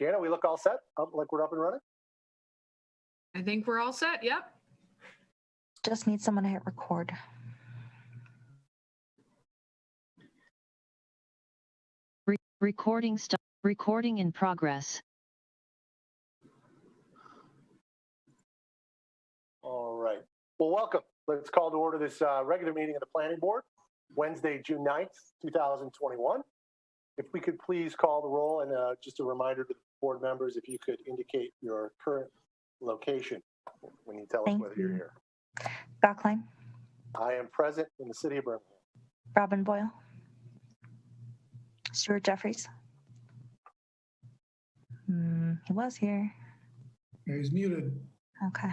Jana, we look all set? Like we're up and running? I think we're all set. Yep. Just need someone to hit record. Recording in progress. All right. Well, welcome. Let's call to order this regular meeting of the Planning Board, Wednesday, June 9th, 2021. If we could please call the roll, and just a reminder to the board members, if you could indicate your current location when you tell us Thank whether you're you. here. Scott Klein, I am present in the city of Birmingham. Robin Boyle, Stuart Jeffries. He was here. He's muted. Okay.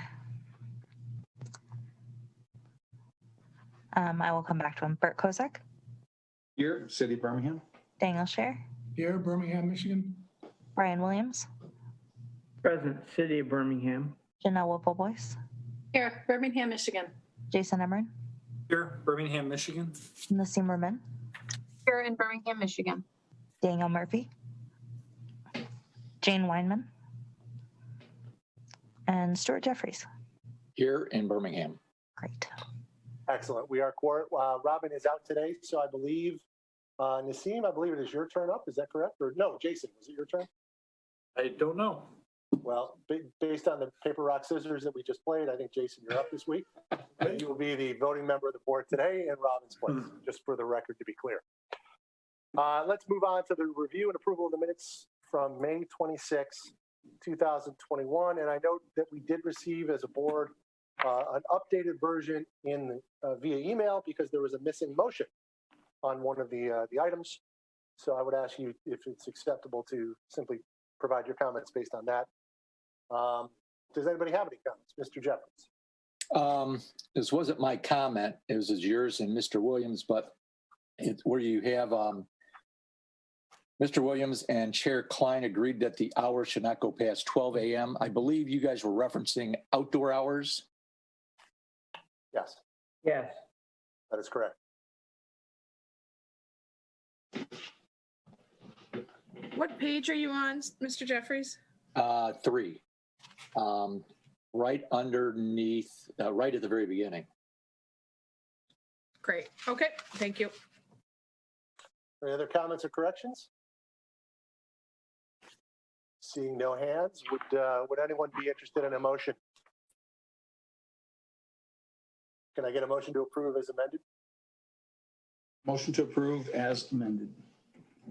I will come back to him. Bert Kozak, Here, City of Birmingham. Daniel Scher, Here, Birmingham, Michigan. Brian Williams, Present, City of Birmingham. Janelle Whipple-Boyce, Here, Birmingham, Michigan. Jason Emmerman, Here, Birmingham, Michigan. Nassim Ramin, Here in Birmingham, Michigan. Daniel Murphy, Jane Weinman, and Stuart Jeffries. Here in Birmingham. Great. Excellent. We are Robin is out today, so I believe Nassim, I believe it is your turn up. Is that correct? Or no, Jason, was it your turn? I don't know. Well, based on the paper, rock, scissors that we just played, I think, Jason, you're up this week. You will be the voting member of the board today in Robin's place, just for the record to be clear. Let's move on to the review and approval of the minutes from May 26, 2021. And I note that we did receive as a board an updated version in via email because there was a missing motion on one of the items. So I would ask you if it's acceptable to simply provide your comments based on that. Does anybody have any comments? Mr. Jeffries. This wasn't my comment. It was yours and Mr. Williams, but it's where you have Mr. Williams and Chair Klein agreed that the hour should not go past 12 a.m. I believe you guys were referencing outdoor hours. Yes, Yes. that is correct. What page are you on, Mr. Jeffries? 3. Right underneath, right at the very beginning. Great. Okay. Thank you. Any other comments or corrections? Seeing no hands, would anyone be interested in a motion? Can I get a motion to approve as amended? Motion to approve as amended.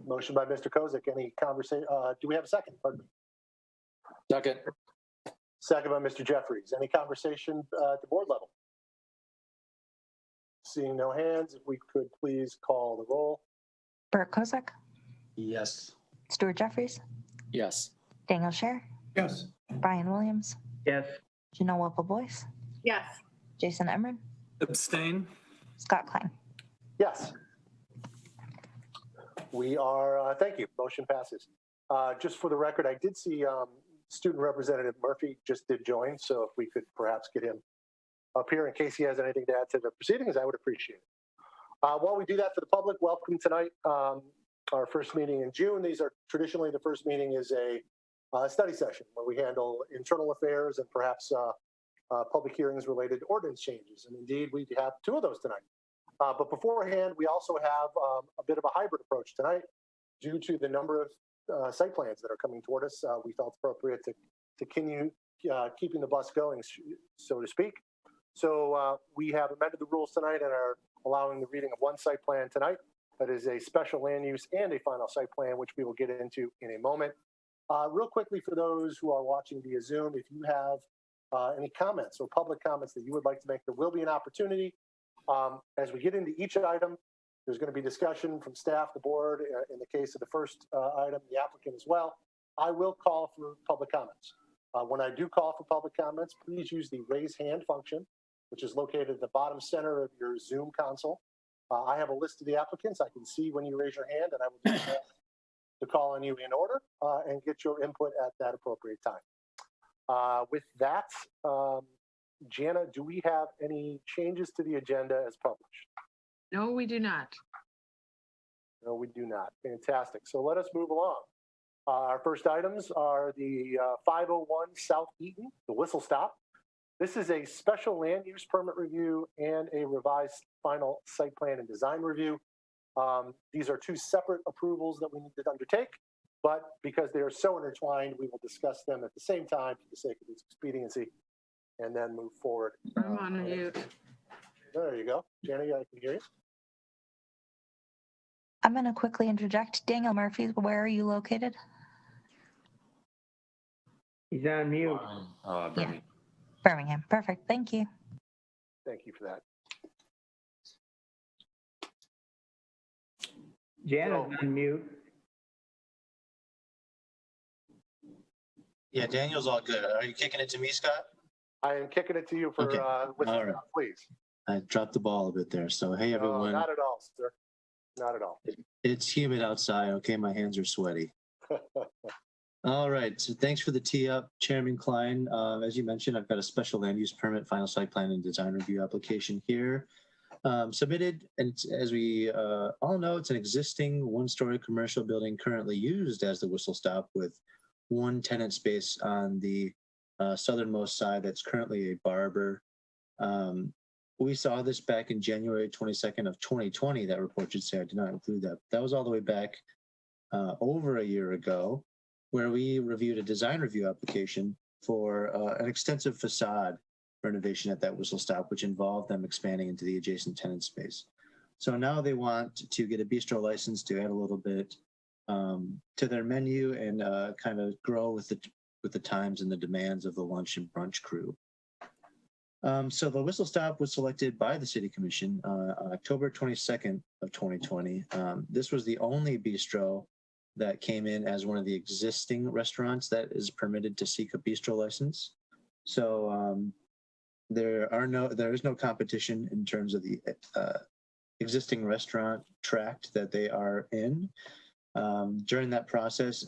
Motion by Mr. Kozik. Any conversation? Do we have a second? Pardon me. Second. Second by Mr. Jeffries. Any conversation at the board level? Seeing no hands, if we could please call the roll. Bert Kozak, Yes. Stuart Jeffries, Yes. Daniel Scher, Yes. Brian Williams, Yes. Janelle Whipple-Boyce, Yes. Jason Emmerman, Abstain. Scott Klein. Yes. We are, thank you. Motion passes. Just for the record, I did see Student Representative Murphy just did join, so if we could perhaps get him up here in case he has anything to add to the proceedings, I would appreciate it. While we do that for the public, welcome tonight. Our first meeting in June. These are traditionally the first meeting is a study session where we handle internal affairs and perhaps public hearings related to ordinance changes. And indeed, we have 2 of those tonight. But beforehand, we also have a bit of a hybrid approach tonight due to the number of site plans that are coming toward us. We felt appropriate to continue keeping the bus going, so to speak. So we have amended the rules tonight and are allowing the reading of 1 site plan tonight. That is a special land use and a final site plan, which we will get into in a moment. Real quickly, for those who are watching via Zoom, if you have any comments or public comments that you would like to make, there will be an opportunity. As we get into each item, there's going to be discussion from staff, the board, in the case of the first item, the applicant as well. I will call for public comments. When I do call for public comments, please use the raise hand function, which is located at the bottom center of your Zoom console. I have a list of the applicants. I can see when you raise your hand, and I will do my best to call on you in order and get your input at that appropriate time. With that, Jana, do we have any changes to the agenda as published? No, we do not. No, we do not. Fantastic. So let us move along. Our first items are the 501 South Eaton, the Whistle Stop. This is a special land use permit review and a revised final site plan and design review. These are two separate approvals that we need to undertake, but because they are so intertwined, we will discuss them at the same time for the sake of expediency and then move forward. I'm on mute. There you go. Jenny, I can hear you. I'm going to quickly interject. Daniel Murphy, where are you located? He's on mute. Yeah. Birmingham. Perfect. Thank you. Thank you for that. Janet's on mute. Yeah, Daniel's all good. Are you kicking it to me, Scott? I am kicking it to you for Okay. Whistle All right. Stop, please. I dropped the ball a bit there. So, hey, No, everyone. not at all, sir. Not at all. It's humid outside. Okay, my hands are sweaty. All right. So, thanks for the tee up, Chairman Klein. As you mentioned, I've got a special land use permit, final site plan, and design review application here. Submitted, and as we all know, it's an existing one-story commercial building currently used as the Whistle Stop with one tenant space on the southernmost side that's currently a barber. We saw this back in January 22nd of 2020. That report should say I did not include that. That was all the way back over a year ago, where we reviewed a design review application for an extensive facade renovation at that Whistle Stop, which involved them expanding into the adjacent tenant space. So now they want to get a bistro license to add a little bit to their menu and kind of grow with the times and the demands of the lunch and brunch crew. So the Whistle Stop was selected by the City Commission on October 22nd of 2020. This was the only bistro that came in as one of the existing restaurants that is permitted to seek a bistro license. So there is no competition in terms of the existing restaurant tract that they are in. During that process,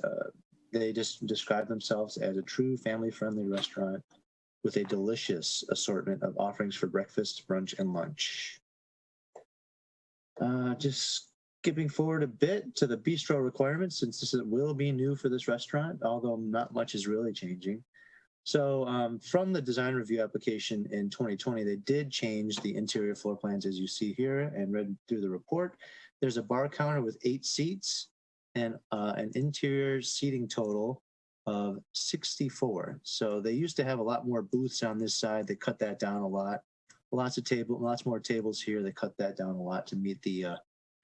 they just describe themselves as a true family-friendly restaurant with a delicious assortment of offerings for breakfast, brunch, and lunch. Just skipping forward a bit to the bistro requirements, since this will be new for this restaurant, although not much is really changing. So from the design review application in 2020, they did change the interior floor plans as you see here and read through the report. There's a bar counter with 8 seats and an interior seating total of 64. So they used to have a lot more booths on this side. They cut that down a lot. Lots more tables here. They cut that down a lot to meet the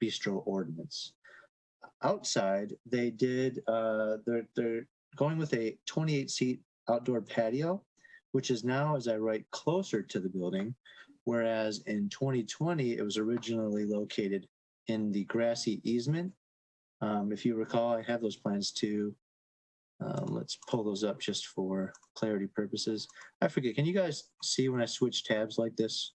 bistro ordinance. Outside, they did, they're going with a 28-seat outdoor patio, which is now, as I write, closer to the building, whereas in 2020, it was originally located in the grassy easement. If you recall, I have those plans too. Let's pull those up just for clarity purposes. I forget, can you guys see when I switch tabs like this?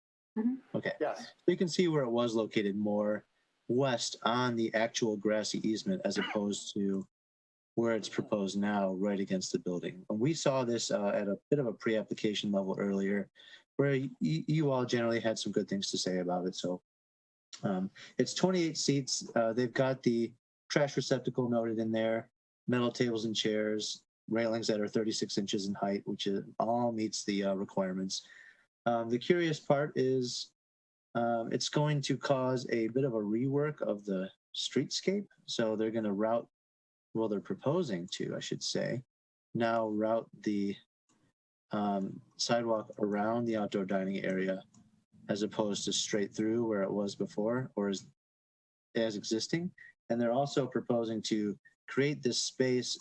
Okay. Yes. So you can see where it was located more west on the actual grassy easement as opposed to where it's proposed now right against the building. And we saw this at a bit of a pre-application level earlier where you all generally had some good things to say about it. So it's 28 seats. They've got the trash receptacle noted in there, metal tables and chairs, railings that are 36 inches in height, which all meets the requirements. The curious part is it's going to cause a bit of a rework of the streetscape. So they're going to they're proposing to, I should say, now route the sidewalk around the outdoor dining area as opposed to straight through where it was before or as existing. And they're also proposing to create this space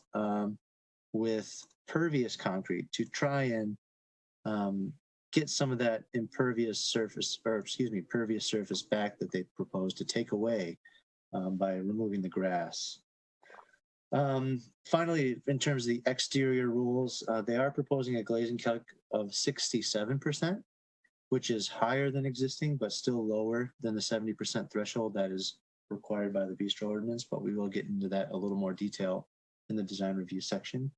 with pervious concrete to try and get some of that pervious surface back that they propose to take away by removing the grass. Finally, in terms of the exterior rules, they are proposing a glazing calc of 67%, which is higher than existing, but still lower than the 70% threshold that is required by the bistro ordinance, but we will get into that a little more detail in the design review section.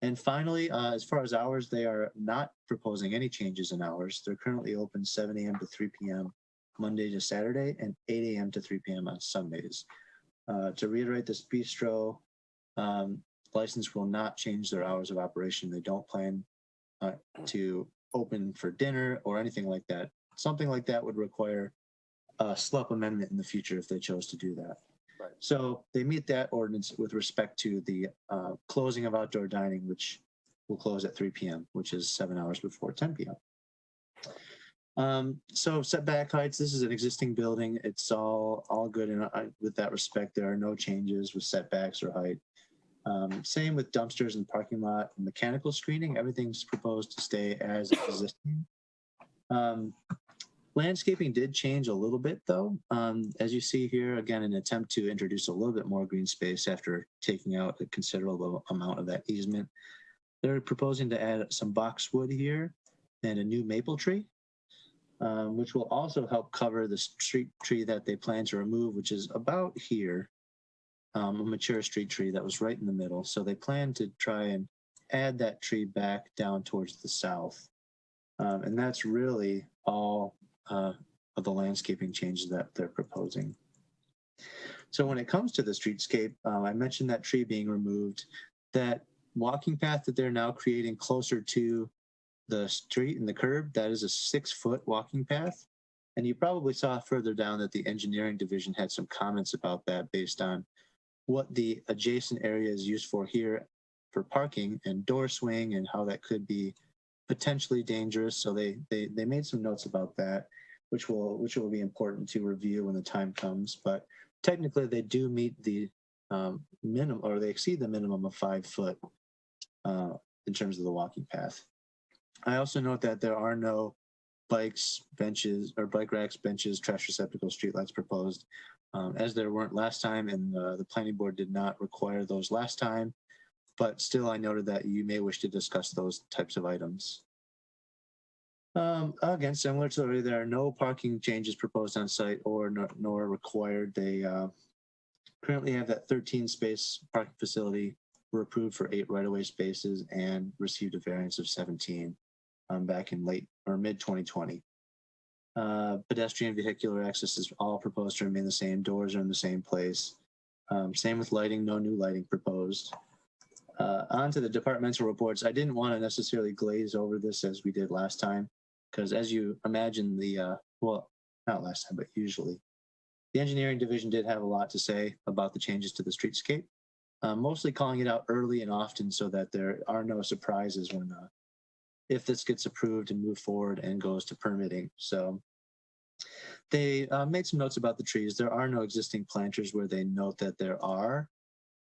And finally, as far as hours, they are not proposing any changes in hours. They're currently open 7 a.m. to 3 p.m. Monday to Saturday and 8 a.m. to 3 p.m. on Sundays. To reiterate, this bistro license will not change their hours of operation. They don't plan to open for dinner or anything like that. Something like that would require a SLUP amendment in the future if they chose to do that. Right. So they meet that ordinance with respect to the closing of outdoor dining, which will close at 3 p.m., which is 7 hours before 10 p.m. So setback heights, this is an existing building. It's all good with that respect. There are no changes with setbacks or height. Same with dumpsters and parking lot. Mechanical screening, everything's proposed to stay as existing. Landscaping did change a little bit though. As you see here, again, an attempt to introduce a little bit more green space after taking out a considerable amount of that easement. They're proposing to add some boxwood here and a new maple tree, which will also help cover the street tree that they plan to remove, which is about here, a mature street tree that was right in the middle. So they plan to try and add that tree back down towards the south. And that's really all of the landscaping changes that they're proposing. So when it comes to the streetscape, I mentioned that tree being removed. That walking path that they're now creating closer to the street and the curb, that is a 6-foot walking path. And you probably saw further down that the engineering division had some comments about that based on what the adjacent area is used for here for parking and door swing and how that could be potentially dangerous. So they made some notes about that, which will be important to review when the time comes. But technically they do meet the minimum, or they exceed the minimum of 5 foot in terms of the walking path. I also note that there are no bikes, benches, or bike racks, benches, trash receptacles, streetlights proposed, as there weren't last time, and the planning board did not require those last time. But still, I noted that you may wish to discuss those types of items. Again, similar to already, there are no parking changes proposed on site or nor required. They currently have that 13-space parking facility. Were approved for 8 right-of-way spaces and received a variance of 17 back in late or mid 2020. Pedestrian vehicular access is all proposed to remain the same. Doors are in the same place. Same with lighting, no new lighting proposed. On to the departmental reports. I didn't want to necessarily glaze over this as we did last time, because as you imagine, well, not last time, but usually, the engineering division did have a lot to say about the changes to the streetscape, mostly calling it out early and often so that there are no surprises when if this gets approved and moved forward and goes to permitting. So they made some notes about the trees. There are no existing planters where they note that there are.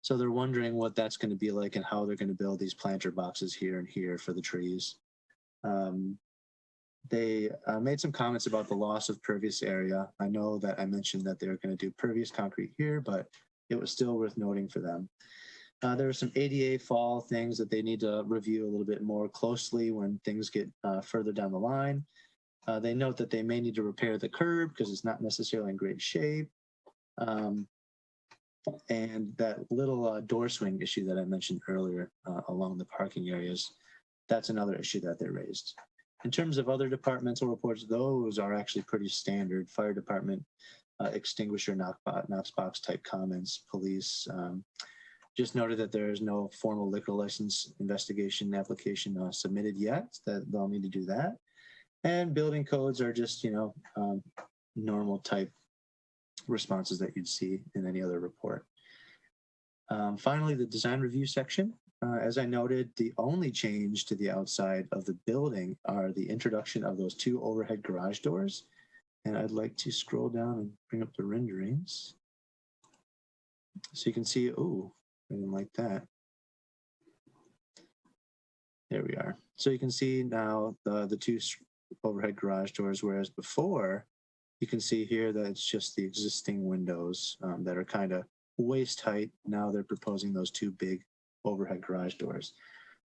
So they're wondering what that's going to be like and how they're going to build these planter boxes here and here for the trees. They made some comments about the loss of pervious area. I know that I mentioned that they're going to do pervious concrete here, but it was still worth noting for them. There are some ADA fall things that they need to review a little bit more closely when things get further down the line. They note that they may need to repair the curb because it's not necessarily in great shape. And that little door swing issue that I mentioned earlier along the parking areas, that's another issue that they raised. In terms of other departmental reports, those are actually pretty standard. Fire department, extinguisher, Knox box type comments, police. Just noted that there is no formal liquor license investigation application submitted yet, that they'll need to do that. And building codes are just, normal type responses that you'd see in any other report. Finally, the design review section. As I noted, the only change to the outside of the building are the introduction of those 2 overhead garage doors. And I'd like to scroll down and bring up the renderings. So you can see, oh, I didn't like that. There we are. So you can see now the 2 overhead garage doors, whereas before, you can see here that it's just the existing windows that are kind of waist height. Now they're proposing those 2 big overhead garage doors.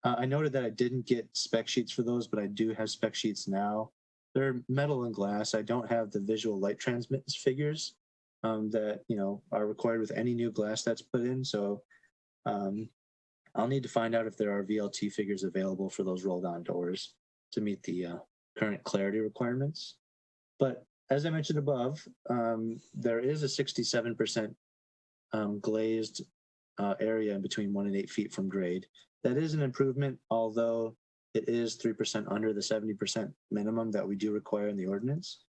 I noted that I didn't get spec sheets for those, but I do have spec sheets now. They're metal and glass. I don't have the visual light transmittance figures that are required with any new glass that's put in. So I'll need to find out if there are VLT figures available for those roll-down doors to meet the current clarity requirements. But as I mentioned above, there is a 67% glazed area in between 1 and 8 feet from grade. That is an improvement, although it is 3% under the 70% minimum that we do require in the ordinance.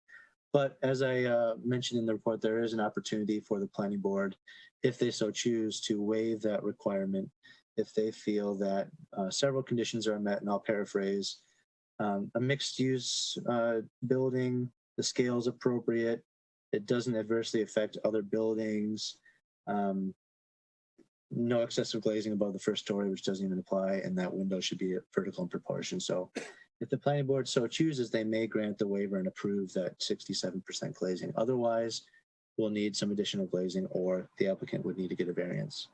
But as I mentioned in the report, there is an opportunity for the planning board, if they so choose, to waive that requirement if they feel that several conditions are met. And I'll paraphrase: a mixed use building, the scale is appropriate, it doesn't adversely affect other buildings, no excessive glazing above the first story, which doesn't even apply, and that window should be vertical in proportion. So if the planning board so chooses, they may grant the waiver and approve that 67% glazing. Otherwise, we'll need some additional glazing, or the applicant would need to get a variance.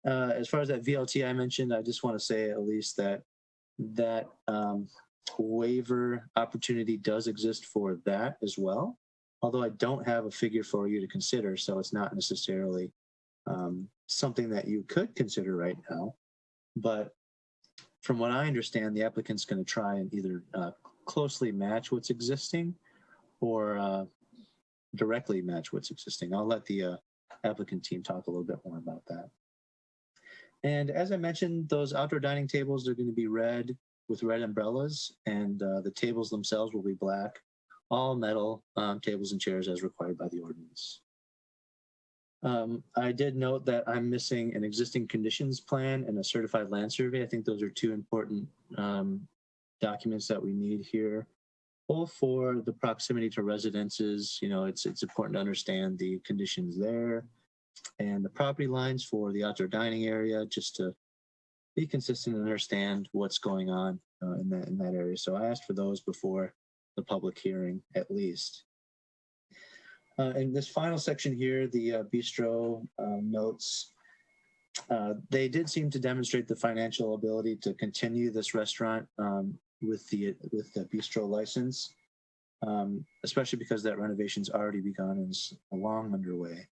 As far as that VLT I mentioned, I just want to say at least that waiver opportunity does exist for that as well. Although I don't have a figure for you to consider, so it's not necessarily something that you could consider right now. But from what I understand, the applicant's going to try and either closely match what's existing or directly match what's existing. I'll let the applicant team talk a little bit more about that. And as I mentioned, those outdoor dining tables are going to be red with red umbrellas, and the tables themselves will be black, all metal tables and chairs as required by the ordinance. I did note that I'm missing an existing conditions plan and a certified land survey. I think those are two important documents that we need here, both for the proximity to residences. You know, it's important to understand the conditions there, and the property lines for the outdoor dining area, just to be consistent and understand what's going on in that area. So I asked for those before the public hearing, at least. In this final section here, the bistro notes, they did seem to demonstrate the financial ability to continue this restaurant with the bistro license, especially because that renovation's already begun and is long underway.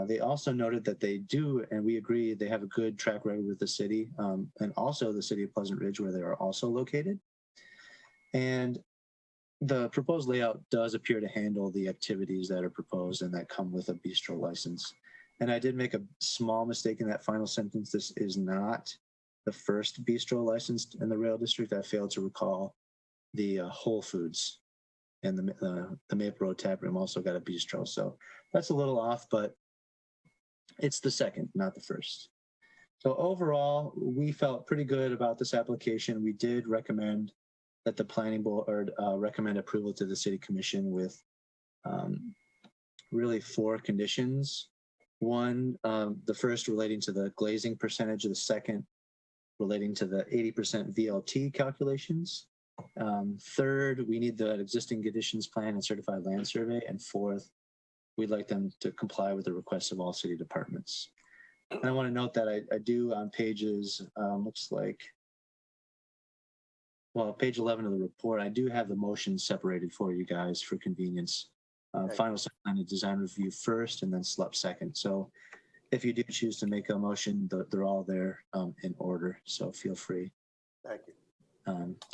They also noted that they do, and we agree, they have a good track record with the city, and also the city of Pleasant Ridge, where they are also located. And the proposed layout does appear to handle the activities that are proposed and that come with a bistro license. And I did make a small mistake in that final sentence. This is not the first bistro licensed in the rail district. I failed to recall the Whole Foods and the Maple Road Tap Room also got a bistro. So that's a little off, but it's the second, not the first. So overall, we felt pretty good about this application. We did recommend that the planning board recommend approval to the city commission with really 4 conditions. One, the first relating to the glazing percentage, the second relating to the 80% VLT calculations. Third, we need the existing conditions plan and certified land survey. And fourth, we'd like them to comply with the requests of all city departments. And I want to note that I do on pages, looks like, well, page 11 of the report, I do have the motions separated for you guys for convenience. Final site plan and design review first, and then SLUP second. So if you do choose to make a motion, they're all there in order. So feel free. Thank you.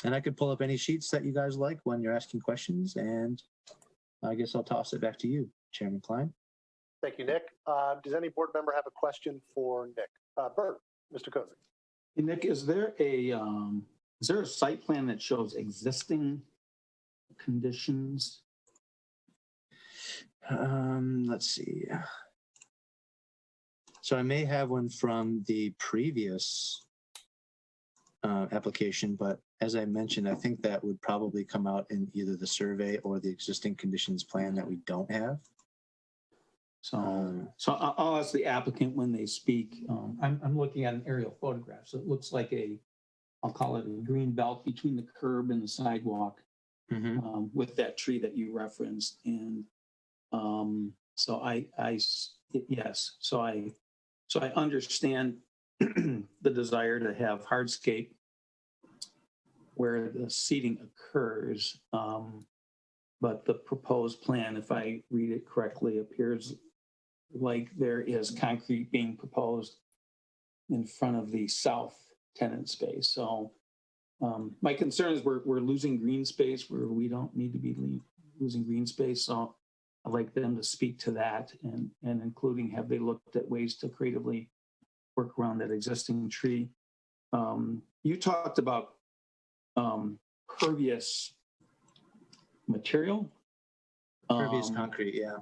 And I could pull up any sheets that you guys like when you're asking questions. And I guess I'll toss it back to you, Chairman Klein. Thank you, Nick. Does any board member have a question for Nick? Bert, Mr. Kozik. Hey, Nick, is there a site plan that shows existing conditions? Let's see. So I may have one from the previous application, but as I mentioned, I think that would probably come out in either the survey or the existing conditions plan that we don't have. So I'll ask the applicant when they speak. I'm looking at an aerial photograph, so it looks like I'll call it a green belt between the curb and the sidewalk, with that tree that you referenced. And so I understand the desire to have hardscape where the seating occurs. But the proposed plan, if I read it correctly, appears like there is concrete being proposed in front of the south tenant space. So my concern is we're losing green space where we don't need to be losing green space. So I'd like them to speak to that and including, have they looked at ways to creatively work around that existing tree. You talked about pervious material. Pervious concrete, yeah.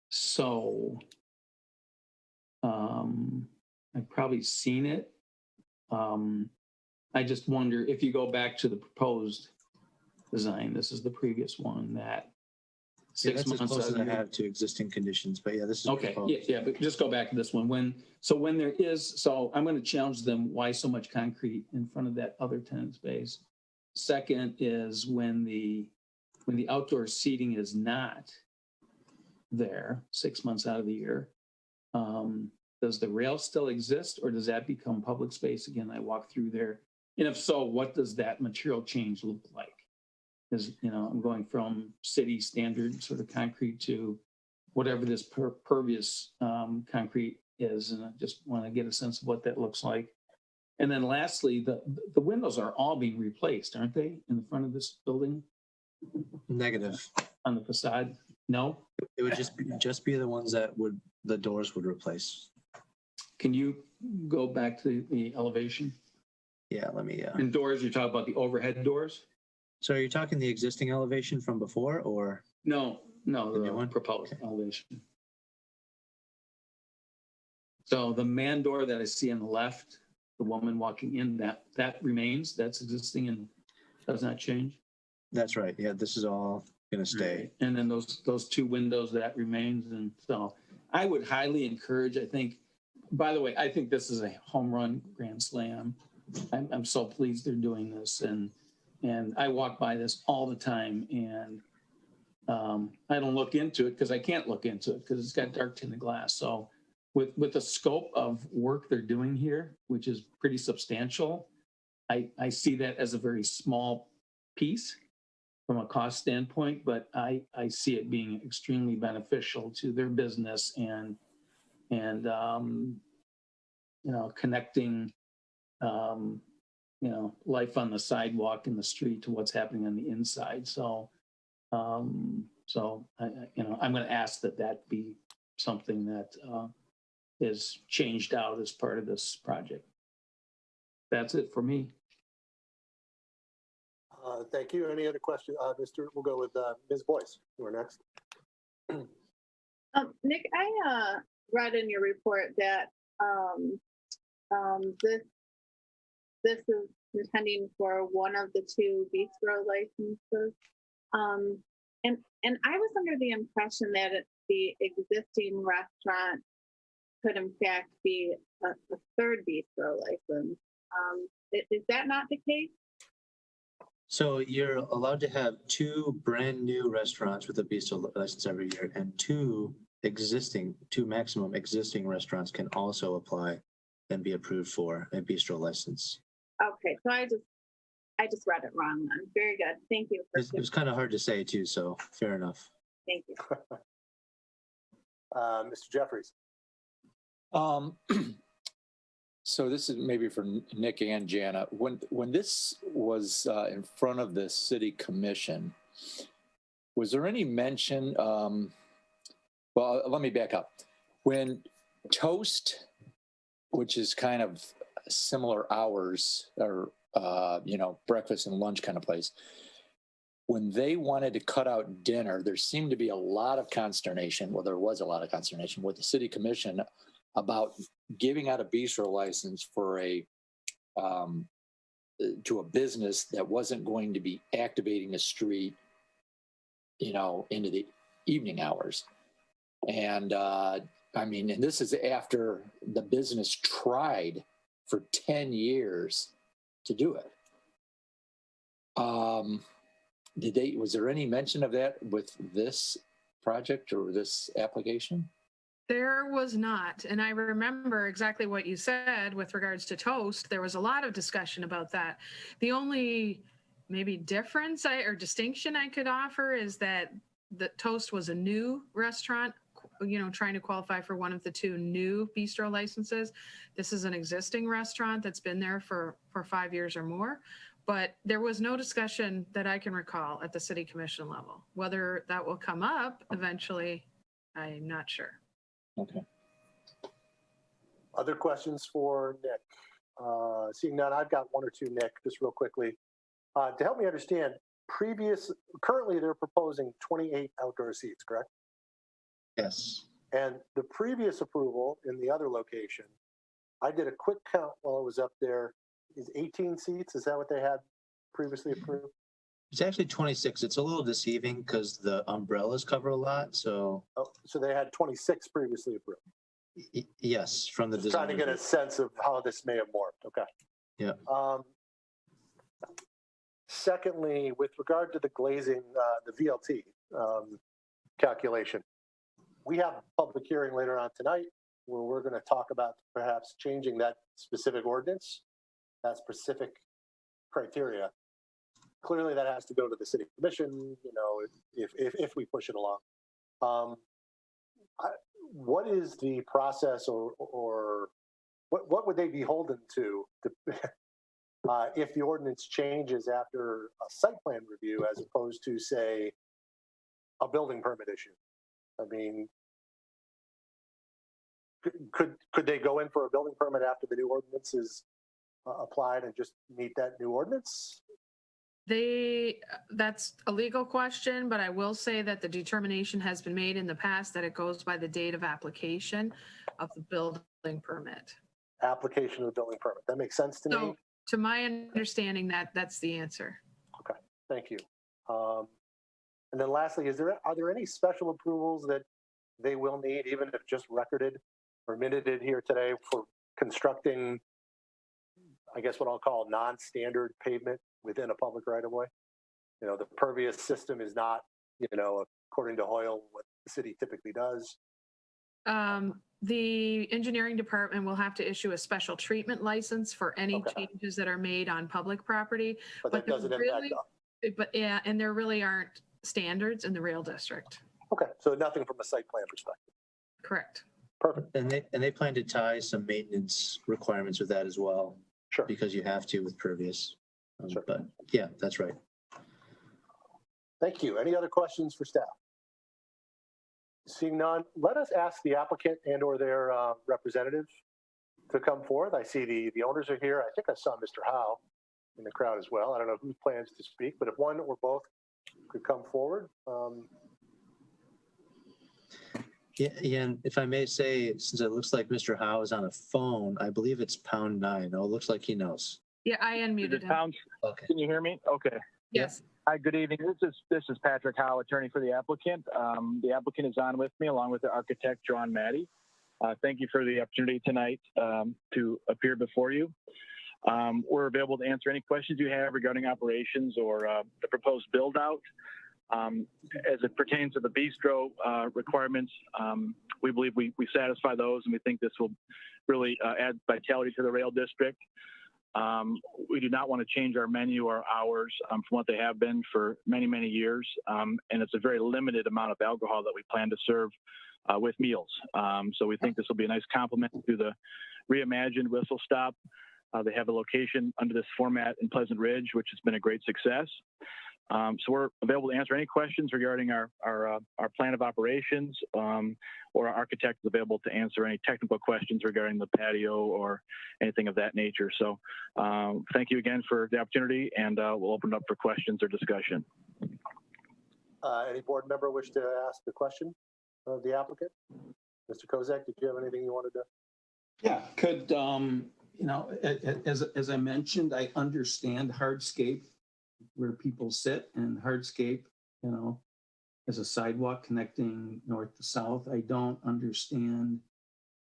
So I've probably seen it. I just wonder if you go back to the proposed design, this is the previous one that Yeah, 6 that's as months. close as I out- have to existing conditions, but yeah, this is. Okay, proposed. yeah, but just go back to this one. When there is, so I'm going to challenge them, why so much concrete in front of that other tenant space? Second is when the outdoor seating is not there 6 months out of the year, does the rail still exist or does that become public space again? I walk through there. And if so, what does that material change look like? Because, I'm going from city standard sort of concrete to whatever this pervious concrete is. And I just want to get a sense of what that looks like. And then lastly, the windows are all being replaced, aren't they, in the front of this building Negative. on the facade? No? It would just be the ones that the doors would replace. Can you go back to the elevation? Yeah, let me, And doors, you're talking about the overhead doors? so are you talking the existing elevation from before or? No, The new the one? proposed elevation. So the man door that I see on the left, the woman walking in, that remains, that's existing and does not change? That's right. Yeah, this is all gonna stay. And then those two windows, that remains. And so I would highly encourage, I think, by the way, I think this is a home run grand slam. I'm so pleased they're doing this. And I walk by this all the time and I don't look into it because I can't look into it because it's got dark tinted glass. So with the scope of work they're doing here, which is pretty substantial, I see that as a very small piece from a cost standpoint, but I see it being extremely beneficial to their business and connecting, life on the sidewalk and the street to what's happening on the inside. So, I'm going to ask that be something that is changed out as part of this project. That's it for me. Thank you. Any other questions? We'll go with Ms. Boyce. You're next. Nick, I read in your report that this is intending for one of the two bistro licenses. And I was under the impression that the existing restaurant could in fact be a third bistro license. Is that not the case? So you're allowed to have 2 brand new restaurants with a bistro license every year, and 2 maximum existing restaurants can also apply and be approved for a bistro license. Okay, so I just read it wrong then. Very good. Thank you. It was kind of hard to say too, so fair enough. Thank you. Mr. Jeffries. So this is maybe for Nick and Jana. When this was in front of the city commission, was there any mention? Well, let me back up. When Toast, which is kind of similar hours, or breakfast and lunch kind of place, when they wanted to cut out dinner, there seemed to be a lot of consternation. Well, there was a lot of consternation with the city commission about giving out a bistro license for to a business that wasn't going to be activating the street, into the evening hours. And and this is after the business tried for 10 years to do it. Was there any mention of that with this project or this application? There was not. And I remember exactly what you said with regards to Toast. There was a lot of discussion about that. The only maybe difference or distinction I could offer is that the Toast was a new restaurant, trying to qualify for one of the 2 new bistro licenses. This is an existing restaurant that's been there for 5 years or more. But there was no discussion that I can recall at the city commission level. Whether that will come up eventually, I'm not sure. Okay. Other questions for Nick? Seeing none, I've got one or two, Nick, just real quickly. To help me understand, currently they're proposing 28 outdoor seats, correct? Yes. And the previous approval in the other location, I did a quick count while I was up there, is 18 seats? Is that what they had previously approved? It's actually 26. It's a little deceiving because the umbrellas cover a lot. So Oh, so they had 26 previously approved. yes, from the Just trying to design. get a sense of how this may have morphed. Okay. Yeah. Secondly, with regard to the glazing, the VLT calculation, we have a public hearing later on tonight where we're going to talk about perhaps changing that specific ordinance, that specific criteria. Clearly, that has to go to the city commission, you know, if we push it along. What is the process, or what would they be beholden to if the ordinance changes after a site plan review as opposed to, say, a building permit issue? I mean, could they go in for a building permit after the new ordinance is applied and just meet that new ordinance? That's a legal question, but I will say that the determination has been made in the past that it goes by the date of application of the building permit. Application of the building permit. That makes sense to me. So to my understanding, that's the answer. Okay, thank you. And then lastly, are there any special approvals that they will need, even if just recorded or minuted here today, for constructing, I guess what I'll call non-standard pavement within a public right-of-way? You know, the pervious system is not, you know, according to Hoyle, what the city typically does. The engineering department will have to issue a special treatment license for any Okay. changes that are made on public property. But that there doesn't impact really- us. But yeah, and there really aren't standards in the rail district. Okay, so nothing from a site plan perspective. Correct. Perfect. And they plan to tie some maintenance requirements with that as well, Sure. because you have to with pervious. Sure. But yeah, that's right. Thank you. Any other questions for staff? Seeing none, let us ask the applicant and/or their representative to come forth. I see the owners are here. I think I saw Mr. Howe in the crowd as well. I don't know who plans to speak, but if one or both could come forward. Yeah, and if I may say, since it looks like Mr. Howe is on a phone, I believe it's #9. Oh, it looks like he knows. Yeah, I unmuted him. Okay. Can you hear me? Okay. Yes. Hi, good evening. This is Patrick Howe, attorney for the applicant. The applicant is on with me along with the architect, John Matty. Thank you for the opportunity tonight to appear before you. We're available to answer any questions you have regarding operations or the proposed build out. As it pertains to the bistro requirements, we believe we satisfy those, and we think this will really add vitality to the rail district. We do not want to change our menu or hours from what they have been for many, many years. And it's a very limited amount of alcohol that we plan to serve with meals. So we think this will be a nice complement to the reimagined Whistle Stop. They have a location under this format in Pleasant Ridge, which has been a great success. So we're available to answer any questions regarding our plan of operations, or our architect is available to answer any technical questions regarding the patio or anything of that nature. So thank you again for the opportunity, and we'll open it up for questions or discussion. Any board member wish to ask a question of the applicant? Mr. Kozak, did you have anything you wanted to? Yeah, could, you know, as I mentioned, I understand hardscape where people sit, and hardscape, you know, as a sidewalk connecting north to south. I don't understand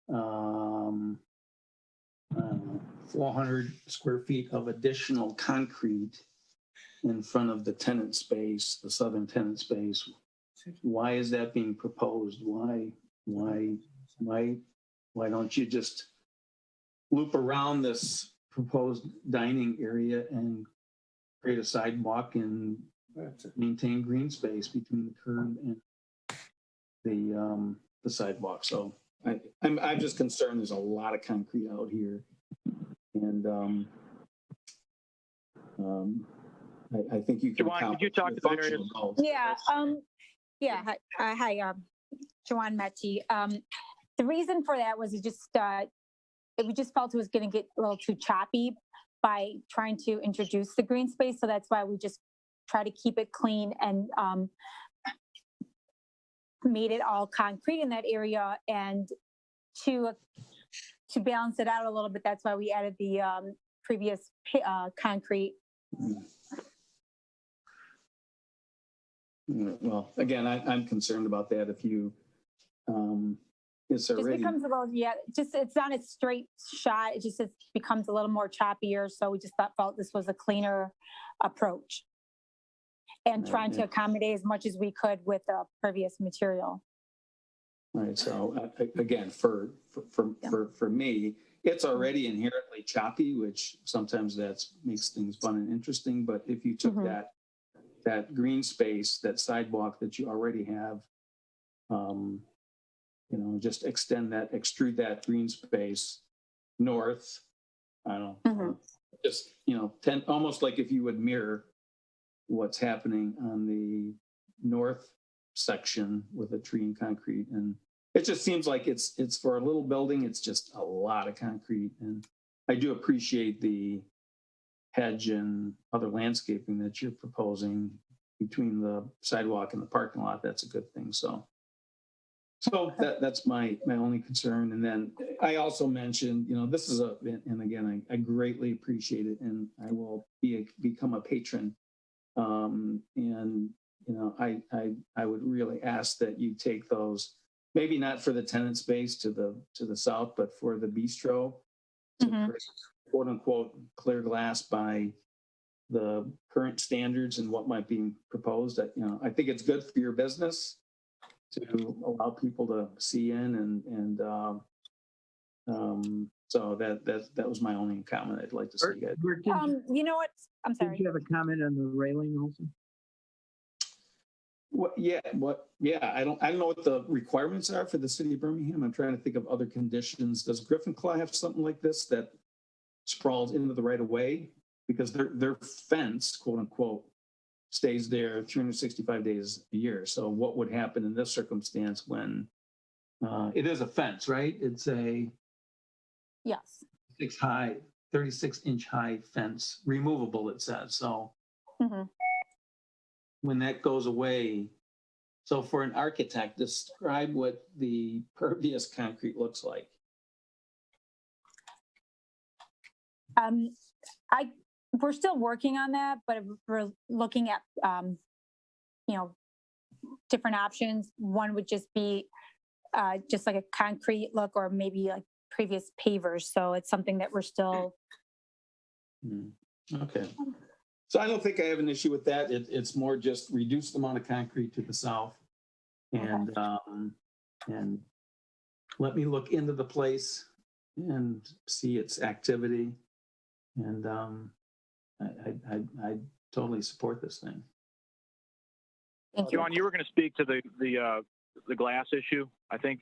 400 square feet of additional concrete in front of the tenant space, the southern tenant space. Why is that being proposed? Why don't you just loop around this proposed dining area and create a sidewalk and maintain green space between the curb and the sidewalk? So I'm just concerned there's a lot of concrete out here, and I think you can. Juwan, could you talk to the various? Yeah. Hi. Juwan Meti. The reason for that was just we just felt it was going to get a little too choppy by trying to introduce the green space. So that's why we just try to keep it clean and made it all concrete in that area. And to balance it out a little bit, that's why we added the previous concrete. Well, again, I'm concerned about that. If you, it's Just already, becomes a little, it's not a straight shot. It becomes a little more choppier. So we just felt this was a cleaner approach. And Right, trying to yeah. accommodate as much as we could with the previous material. right, so again, for me, it's already inherently choppy, which sometimes makes things fun and interesting. But if you took Mhm. that green space, that sidewalk that you already have, just extrude that green space north. I don't know, just, almost like if you would mirror what's happening on the north section with a tree and concrete. And it just seems like it's for a little building, it's just a lot of concrete. And I do appreciate the hedge and other landscaping that you're proposing between the sidewalk and the parking lot. That's a good thing. So that's my only concern. And then I also mentioned, this is and again, I greatly appreciate it, and I will become a patron. I would really ask that you take those, maybe not for the tenant space to the south, but for the bistro, to create, quote unquote, clear glass by the current standards and what might be proposed. I think it's good for your business to allow people to see in, so that was my only comment. I'd like to see you guys. Bert, You know what? I'm did sorry. you have a comment on the railing also? Yeah. I don't know what the requirements are for the city of Birmingham. I'm trying to think of other conditions. Does Griffin Claw have something like this that sprawls into the right of way? Because their fence, quote unquote, stays there 365 days a year. So what would happen in this circumstance when it is a fence, right? It's a Yes. 36-inch high fence, removable, it says. So when that goes away, so for an architect, describe what the pervious concrete looks like. We're still working on that, but we're looking at, different options. One would just be just like a concrete look, or maybe like previous pavers. So it's something that we're still. Okay. So I don't think I have an issue with that. It's more just reduced amount of concrete to the south, and let me look into the place and see its activity. And I totally support this thing. Thank you. John, you were going to speak to the glass issue, I think.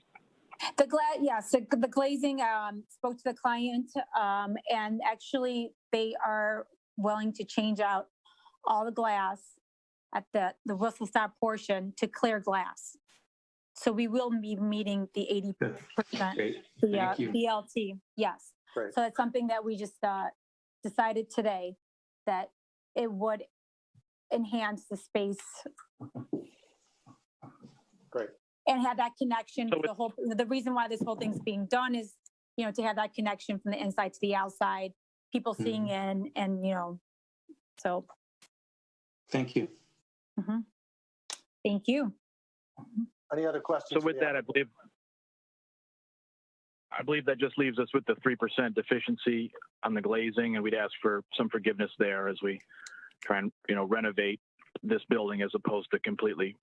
The the glazing, spoke to the client, and actually they are willing to change out all the glass at the whistle stop portion to clear glass. So we will be meeting the 80%, Great. the Thank you. BLT. Yes. Great. So it's something that we just decided today that it would enhance the space. Great. And have that connection. So The reason why this whole thing's being done is, to have that connection from the inside to the outside, people seeing in, and so. Thank you. Thank you. Any other questions? So with that, I believe that just leaves us with the 3% deficiency on the glazing, and we'd ask for some forgiveness there as we try and renovate this building as opposed to completely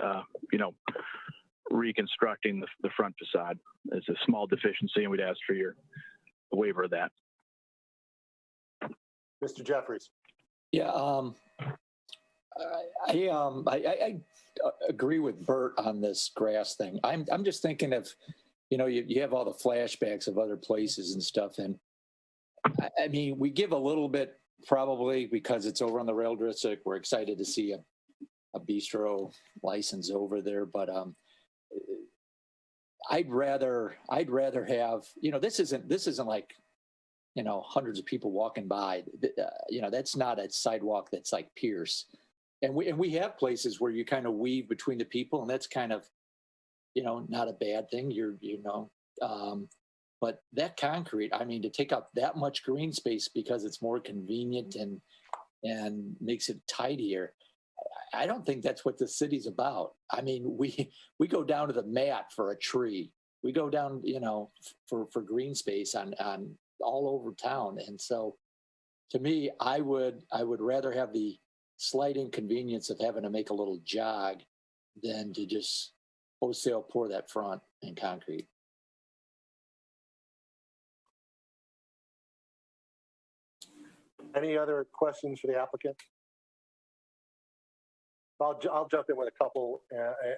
reconstructing the front facade. It's a small deficiency, and we'd ask for your waiver of that. Mr. Jeffries. Yeah, I agree with Bert on this grass thing. I'm just thinking of, you have all the flashbacks of other places and stuff, and I mean, we give a little bit probably because it's over on the rail district. We're excited to see a bistro license over there, but I'd rather have, this isn't like hundreds of people walking by. That's not a sidewalk that's like Pierce. And we have places where you kind of weave between the people, and that's kind of, not a bad thing. But that concrete, I mean, to take up that much green space because it's more convenient and makes it tidier, I don't think that's what the city's about. I mean, we go down to the mat for a tree. We go down, for green space on all over town. And so to me, I would rather have the slight inconvenience of having to make a little jog than to just wholesale pour that front in concrete. Any other questions for the applicant? I'll jump in with a couple,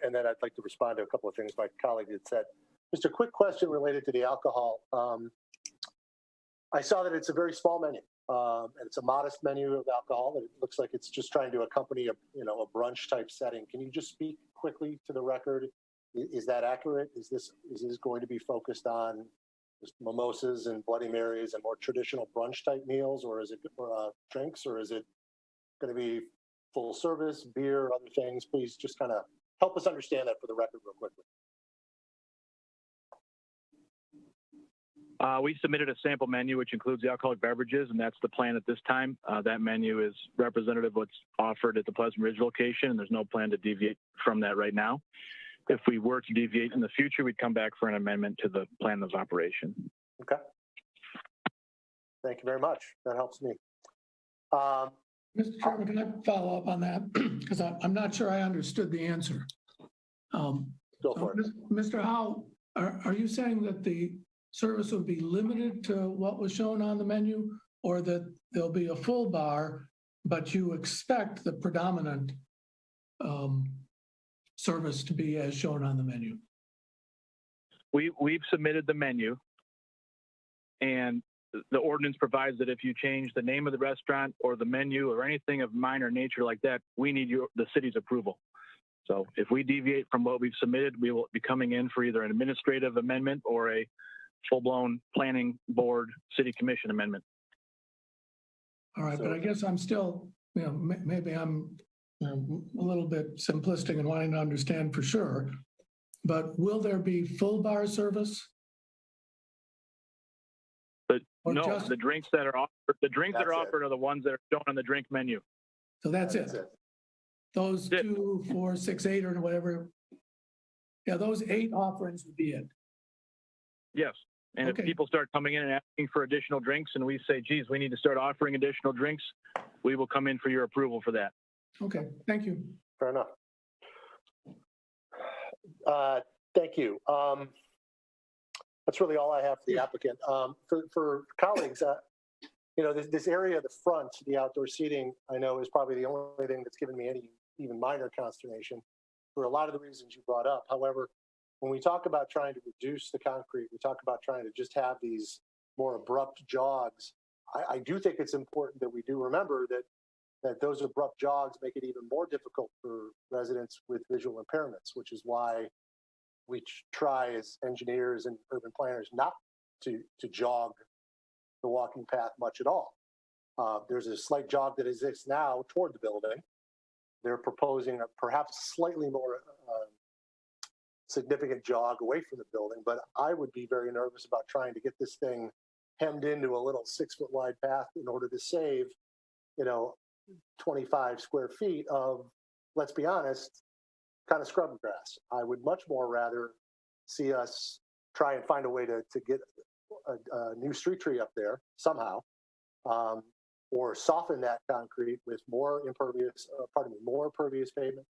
and then I'd like to respond to a couple of things my colleague had said. Just a quick question related to the alcohol. I saw that it's a very small menu, and it's a modest menu of alcohol. It looks like it's just trying to accompany a brunch type setting. Can you just speak quickly to the record? Is that accurate? Is this going to be focused on just mimosas and Bloody Marys and more traditional brunch type meals, or is it drinks, or is it going to be full service, beer, other things? Please just kind of help us understand that for the record real quickly. We submitted a sample menu, which includes the alcoholic beverages, and that's the plan at this time. That menu is representative of what's offered at the Pleasant Ridge location, and there's no plan to deviate from that right now. If we were to deviate in the future, we'd come back for an amendment to the plan of operation. Okay. Thank you very much. That helps me. Mr. Chairman, can I follow up on that? Because I'm not sure I understood the answer. Go for it. Mr. Howe, are you saying that the service would be limited to what was shown on the menu, or that there'll be a full bar, but you expect the predominant service to be as shown on the menu? We've submitted the menu, and the ordinance provides that if you change the name of the restaurant or the menu or anything of minor nature like that, we need the city's approval. So if we deviate from what we've submitted, we will be coming in for either an administrative amendment or a full-blown planning board city commission amendment. All right, but I guess I'm still, maybe I'm a little bit simplistic and wanting to understand for sure, but will there be full bar service? But Or no, just- the drinks that are offered are the ones that are shown on the drink menu. So that's it. Those 2, 4, 6, 8, or whatever. Yeah, those 8 offerings would be it. Yes. And Okay. if people start coming in and asking for additional drinks and we say, geez, we need to start offering additional drinks, we will come in for your approval for that. Okay, thank you. Fair enough. Thank you. That's really all I have for the applicant. For colleagues, this area of the front, the outdoor seating, I know is probably the only thing that's given me any even minor consternation for a lot of the reasons you brought up. However, when we talk about trying to reduce the concrete, we talk about trying to just have these more abrupt jogs. I do think it's important that we do remember that those abrupt jogs make it even more difficult for residents with visual impairments, which is why we try as engineers and urban planners not to jog the walking path much at all. There's a slight jog that exists now toward the building. They're proposing a perhaps slightly more significant jog away from the building, but I would be very nervous about trying to get this thing hemmed into a little 6-foot wide path in order to save, 25 square feet of, let's be honest, kind of scrub grass. I would much more rather see us try and find a way to get a new street tree up there somehow, or soften that concrete with more impervious pavement,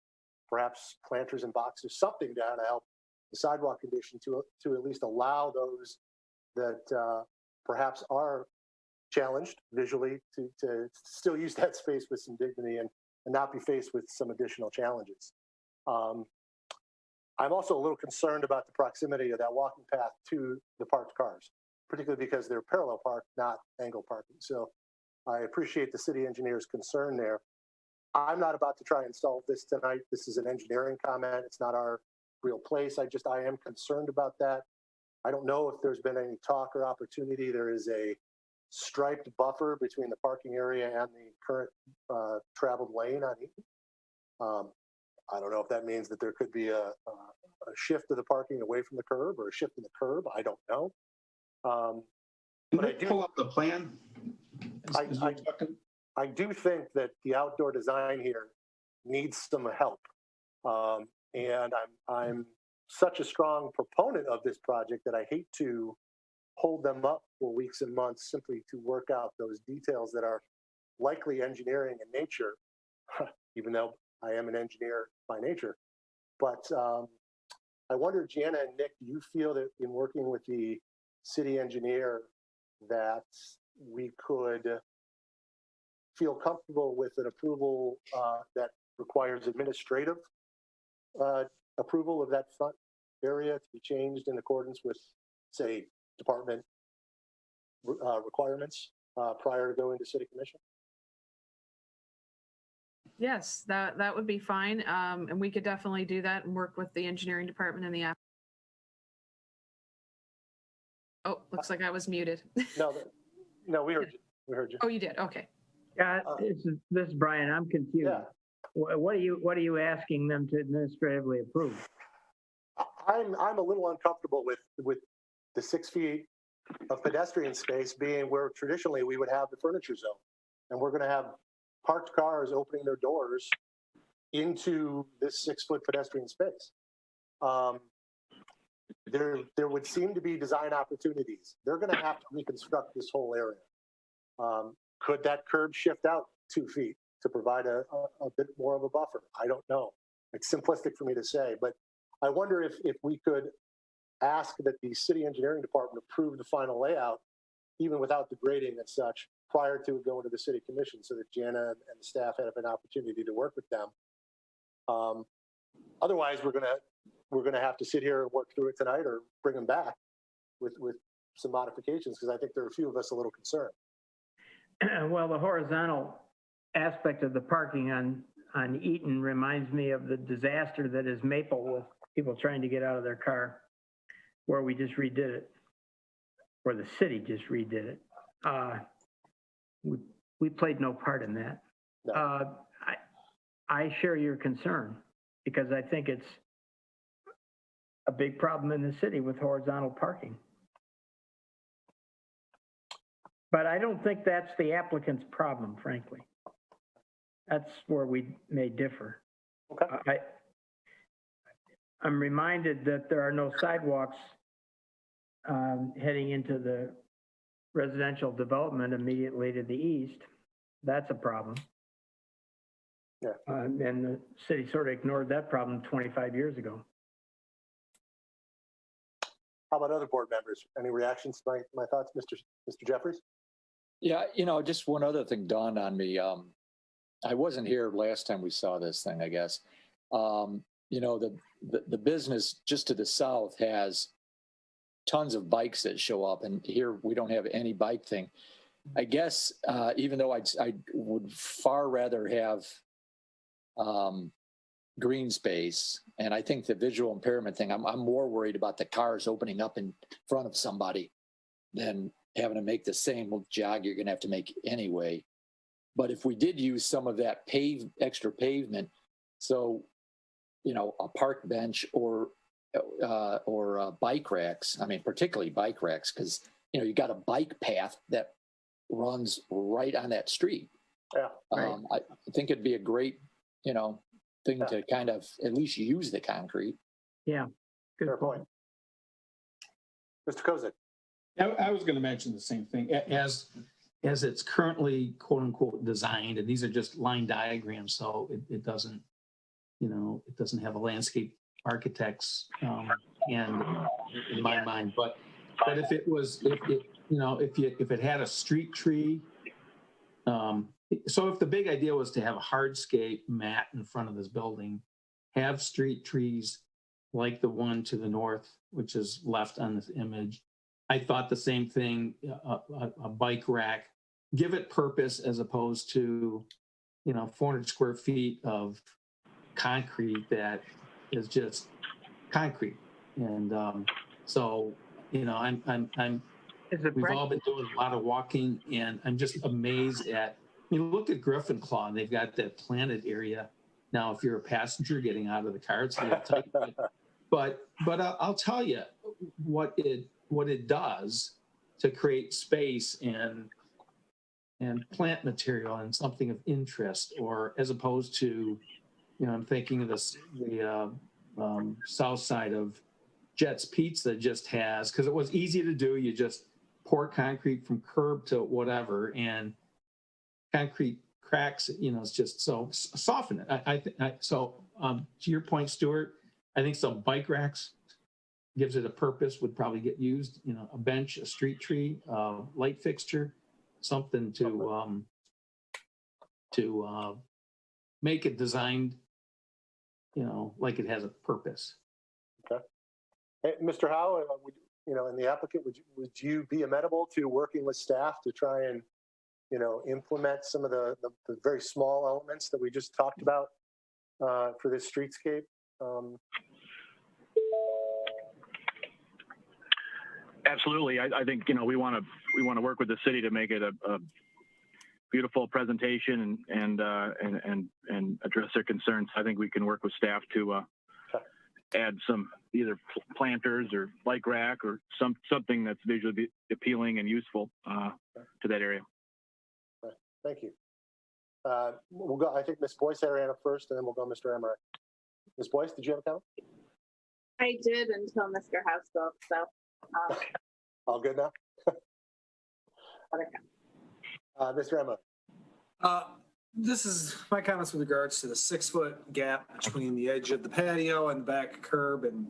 perhaps planters and boxes, something to help the sidewalk condition to at least allow those that perhaps are challenged visually to still use that space with some dignity and not be faced with some additional challenges. I'm also a little concerned about the proximity of that walking path to the parked cars, particularly because they're parallel parked, not angle parking. So I appreciate the city engineer's concern there. I'm not about to try and solve this tonight. This is an engineering comment. It's not our real place. I am concerned about that. I don't know if there's been any talk or opportunity. There is a striped buffer between the parking area and the current traveled lane on Eaton. I don't know if that means that there could be a shift of the parking away from the curb or a shift in the curb. I don't know. But I do pull up the plan. I do think that the outdoor design here needs some help. And I'm such a strong proponent of this project that I hate to hold them up for weeks and months simply to work out those details that are likely engineering in nature, even though I am an engineer by nature. But I wonder, Jana and Nick, do you feel that in working with the city engineer that we could feel comfortable with an approval that requires administrative approval of that front area to be changed in accordance with, say, department requirements prior to going to city commission? Yes, that would be fine. And we could definitely do that and work with the engineering department and the app. Oh, looks like I was muted. No, we heard you. We heard you. Oh, you did? Okay. Yeah, this is Brian. I'm confused. Yeah. What are you asking them to administratively approve? I'm a little uncomfortable with the 6 feet of pedestrian space being where traditionally we would have the furniture zone, and we're going to have parked cars opening their doors into this 6 foot pedestrian space. There would seem to be design opportunities. They're going to have to reconstruct this whole area. Could that curb shift out 2 feet to provide a bit more of a buffer? I don't know. It's simplistic for me to say, but I wonder if we could ask that the city engineering department approve the final layout, even without the grading and such, prior to going to the city commission, so that Jana and the staff have an opportunity to work with them. Otherwise, we're gonna have to sit here and work through it tonight, or bring them back with some modifications, because I think there are a few of us a little concerned. Well, the horizontal aspect of the parking on Eaton reminds me of the disaster that is Maple, with people trying to get out of their car, where we just redid it, or the city just redid it. We played no part in that. No. I share your concern, because I think it's a big problem in the city with horizontal parking. But I don't think that's the applicant's problem, frankly. That's where we may differ. Okay. I'm reminded that there are no sidewalks heading into the residential development immediately to the east. That's a problem. Yeah. And the city sort of ignored that problem 25 years ago. How about other board members? Any reactions to my thoughts, Mr. Jeffries? Yeah, just one other thing dawned on me. I wasn't here last time we saw this thing, I guess. The business just to the south has tons of bikes that show up, and here we don't have any bike thing. I guess even though I would far rather have green space, and I think the visual impairment thing, I'm more worried about the cars opening up in front of somebody than having to make the same jog you're going to have to make anyway. But if we did use some of that extra pavement, so a park bench or bike racks. I mean, particularly bike racks, because you got a bike path that runs right on that street. Yeah. Right. I think it'd be a great, thing to kind of at least use the concrete. Yeah, good Fair point. Mr. Kozik. I was going to mention the same thing. As it's currently quote unquote designed, and these are just line diagrams, so it doesn't, it doesn't have a landscape architect's hand in my mind. But if it was, if it had a street tree, so if the big idea was to have a hardscape mat in front of this building, have street trees like the one to the north, which is left on this image. I thought the same thing, a bike rack, give it purpose as opposed to, 400 square feet of concrete that is just concrete. And so, I'm Is it We've all been doing a lot of walking, and I'm just amazed at, look at Griffin Claw, and they've got that planted area. Now, if you're a passenger getting out of the car, it's a little tight, but I'll tell you what it does to create space and plant material and something of interest, or as opposed to, I'm thinking of the south side of Jet's Pizza just has, because it was easy to do. You just pour concrete from curb to whatever, and concrete cracks, it's just so soften it. So to your point, Stuart, I think some bike racks gives it a purpose, would probably get used, a bench, a street tree, light fixture, something to make it designed, like it has a purpose. Okay. Hey, Mr. Howe, and the applicant, would you be amenable to working with staff to try and, implement some of the very small elements that we just talked about for this streetscape? Absolutely. I think, we want to work with the city to make it a beautiful presentation and address their concerns. I think we can work with staff to add some either planters or bike rack or something that's visually appealing and useful to that area. Right. Thank you. We'll go. I think Ms. Boyce had her hand up first, and then we'll go Mr. Emmerich. Ms. Boyce, did you have a comment? I did until Mr. House spoke, so. All good now? Mr. Emmerich. This is my comments with regards to the 6-foot gap between the edge of the patio and the back curb. And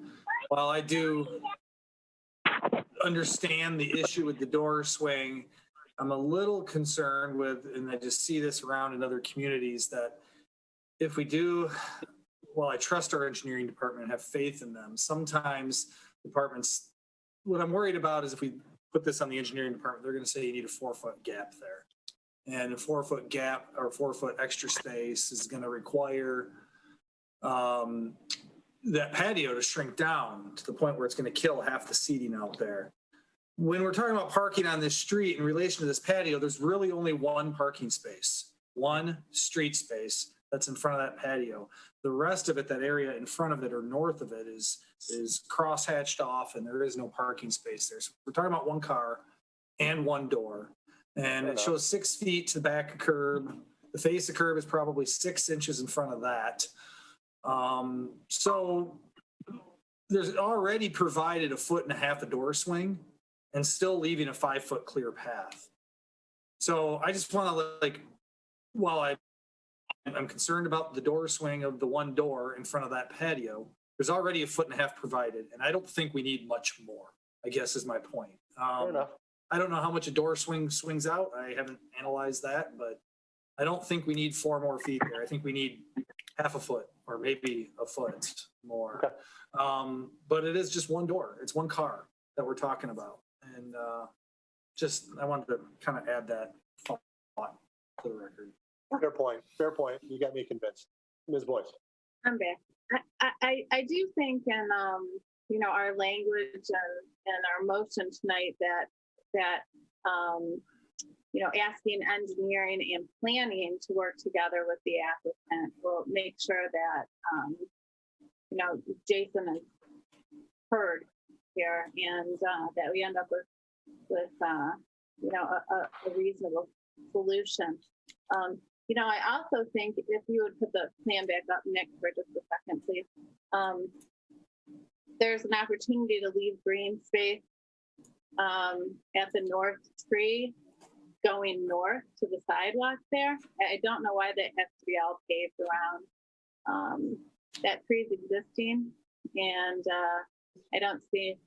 while I do understand the issue with the door swing, I'm a little concerned with, and I just see this around in other communities, that if we do, while I trust our engineering department and have faith in them, sometimes departments, what I'm worried about is if we put this on the engineering department, they're going to say you need a 4-foot gap there. And a 4-foot gap or 4-foot extra space is going to require that patio to shrink down to the point where it's going to kill half the seating out there. When we're talking about parking on this street in relation to this patio, there's really only one parking space, one street space that's in front of that patio. The rest of it, that area in front of it or north of it, is cross-hatched off, and there is no parking space there. So we're talking about one car and one door. And it shows 6 feet to the back of curb. The face of curb is probably 6 inches in front of that. So there's already provided 1.5 feet of door swing and still leaving a 5-foot clear path. So I just want to, while I'm concerned about the door swing of the one door in front of that patio, there's already 1.5 feet provided, and I don't think we need much more, I guess is my point. Fair enough. I don't know how much a door swings out. I haven't analyzed that, but I don't think we need 4 more feet there. I think we need 0.5 foot or maybe a foot more. Okay. But it is just one door. It's one car that we're talking about. And I wanted to kind of add that thought to the record. Fair point. Fair point. You got me convinced. Ms. Boyce. I'm back. I do think in, our language and our motion tonight that asking engineering and planning to work together with the applicant will make sure that, Jason is heard here and that we end up with a reasonable solution. I also think if you would put the plan back up, Nick, for just a second, please. There's an opportunity to leave green space at the north tree going north to the sidewalk there. I don't know why that has to be all paved around. That tree is existing, and I don't see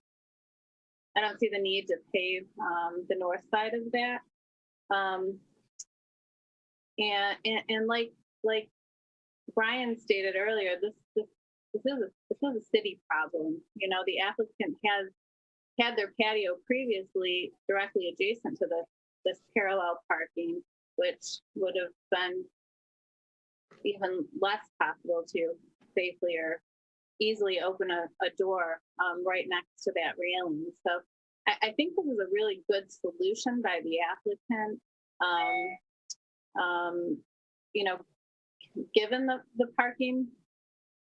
the need to pave the north side of that. And like Brian stated earlier, this is a city problem. The applicant has had their patio previously directly adjacent to this parallel parking, which would have been even less possible to safely or easily open a door right next to that railing. So I think this is a really good solution by the applicant. You know, given the parking,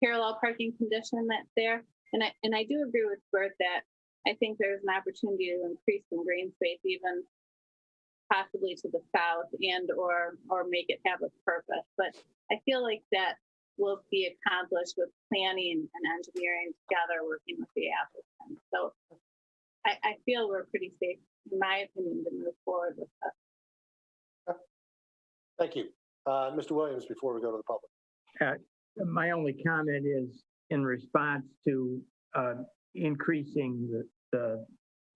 parallel parking condition that's there. And I do agree with Bert that I think there's an opportunity to increase some green space, even possibly to the south, and or make it have a purpose. But I feel like that will be accomplished with planning and engineering together, working with the applicant. So I feel we're pretty safe, in my opinion, to move forward with that. Thank you. Mr. Williams, before we go to the public. My only comment is in response to increasing the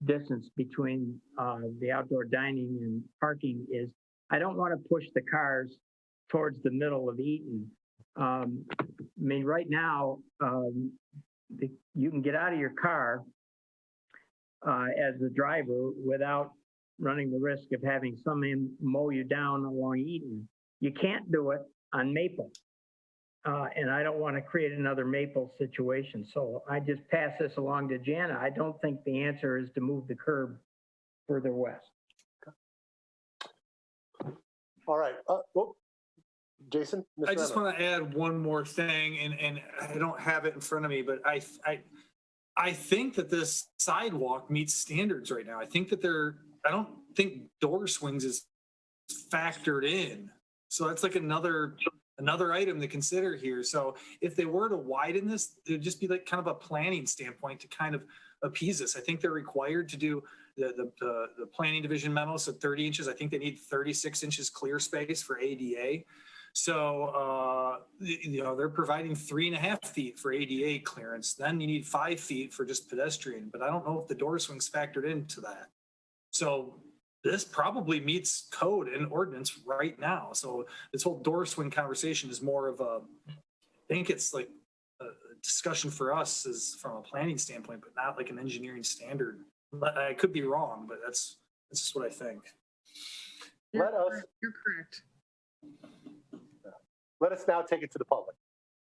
distance between the outdoor dining and parking is I don't want to push the cars towards the middle of Eaton. I mean, right now, you can get out of your car as the driver without running the risk of having someone mow you down along Eaton. You can't do it on Maple. And I don't want to create another Maple situation. So I just pass this along to Jana. I don't think the answer is to move the curb further west. All right. Well, Jason? I just want to add one more thing, and I don't have it in front of me, but I think that this sidewalk meets standards right now. I think that I don't think door swings is factored in. So that's like another item to consider here. So if they were to widen this, it would just be like kind of a planning standpoint to kind of appease this. I think they're required to do the planning division memo, so 30 inches. I think they need 36 inches clear space for ADA. So, you know, they're providing 3.5 feet for ADA clearance. Then you need 5 feet for just pedestrian, but I don't know if the door swing's factored into that. So this probably meets code and ordinance right now. So this whole door swing conversation is more of a, I think it's like a discussion for us is from a planning standpoint, but not like an engineering standard. I could be wrong, but that's just what I think. Let us. You're correct. Let us now take it to the public.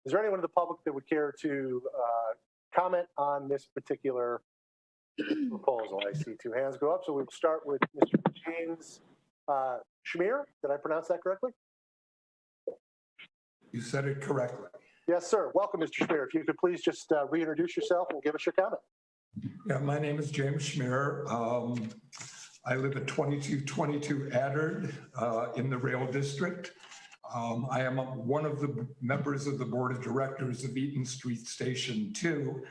Is there anyone in the public that would care to comment on this particular proposal? I see 2 hands go up, so we'll start with Mr. James Schmier. Did I pronounce that correctly? You said it correctly. Yes, sir. Welcome, Mr. Schmier. If you could please just reintroduce yourself and give us your comment. Yeah, my name is James Schmier. I live at 2222 Addard in the Rail District. I am one of the members of the Board of Directors of Eaton Street Station 2.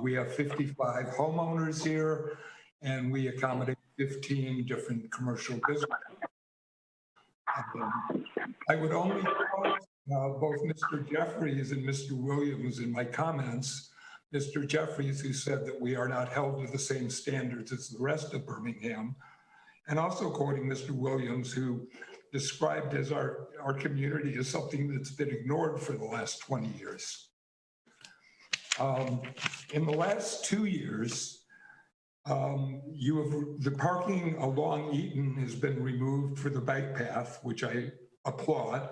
We have 55 homeowners here, and we accommodate 15 different commercial businesses. I would only quote both Mr. Jeffries and Mr. Williams in my comments. Mr. Jeffries, who said that we are not held to the same standards as the rest of Birmingham, and also quoting Mr. Williams, who described as our community as something that's been ignored for the last 20 years. In the last 2 years, the parking along Eaton has been removed for the bike path, which I applaud.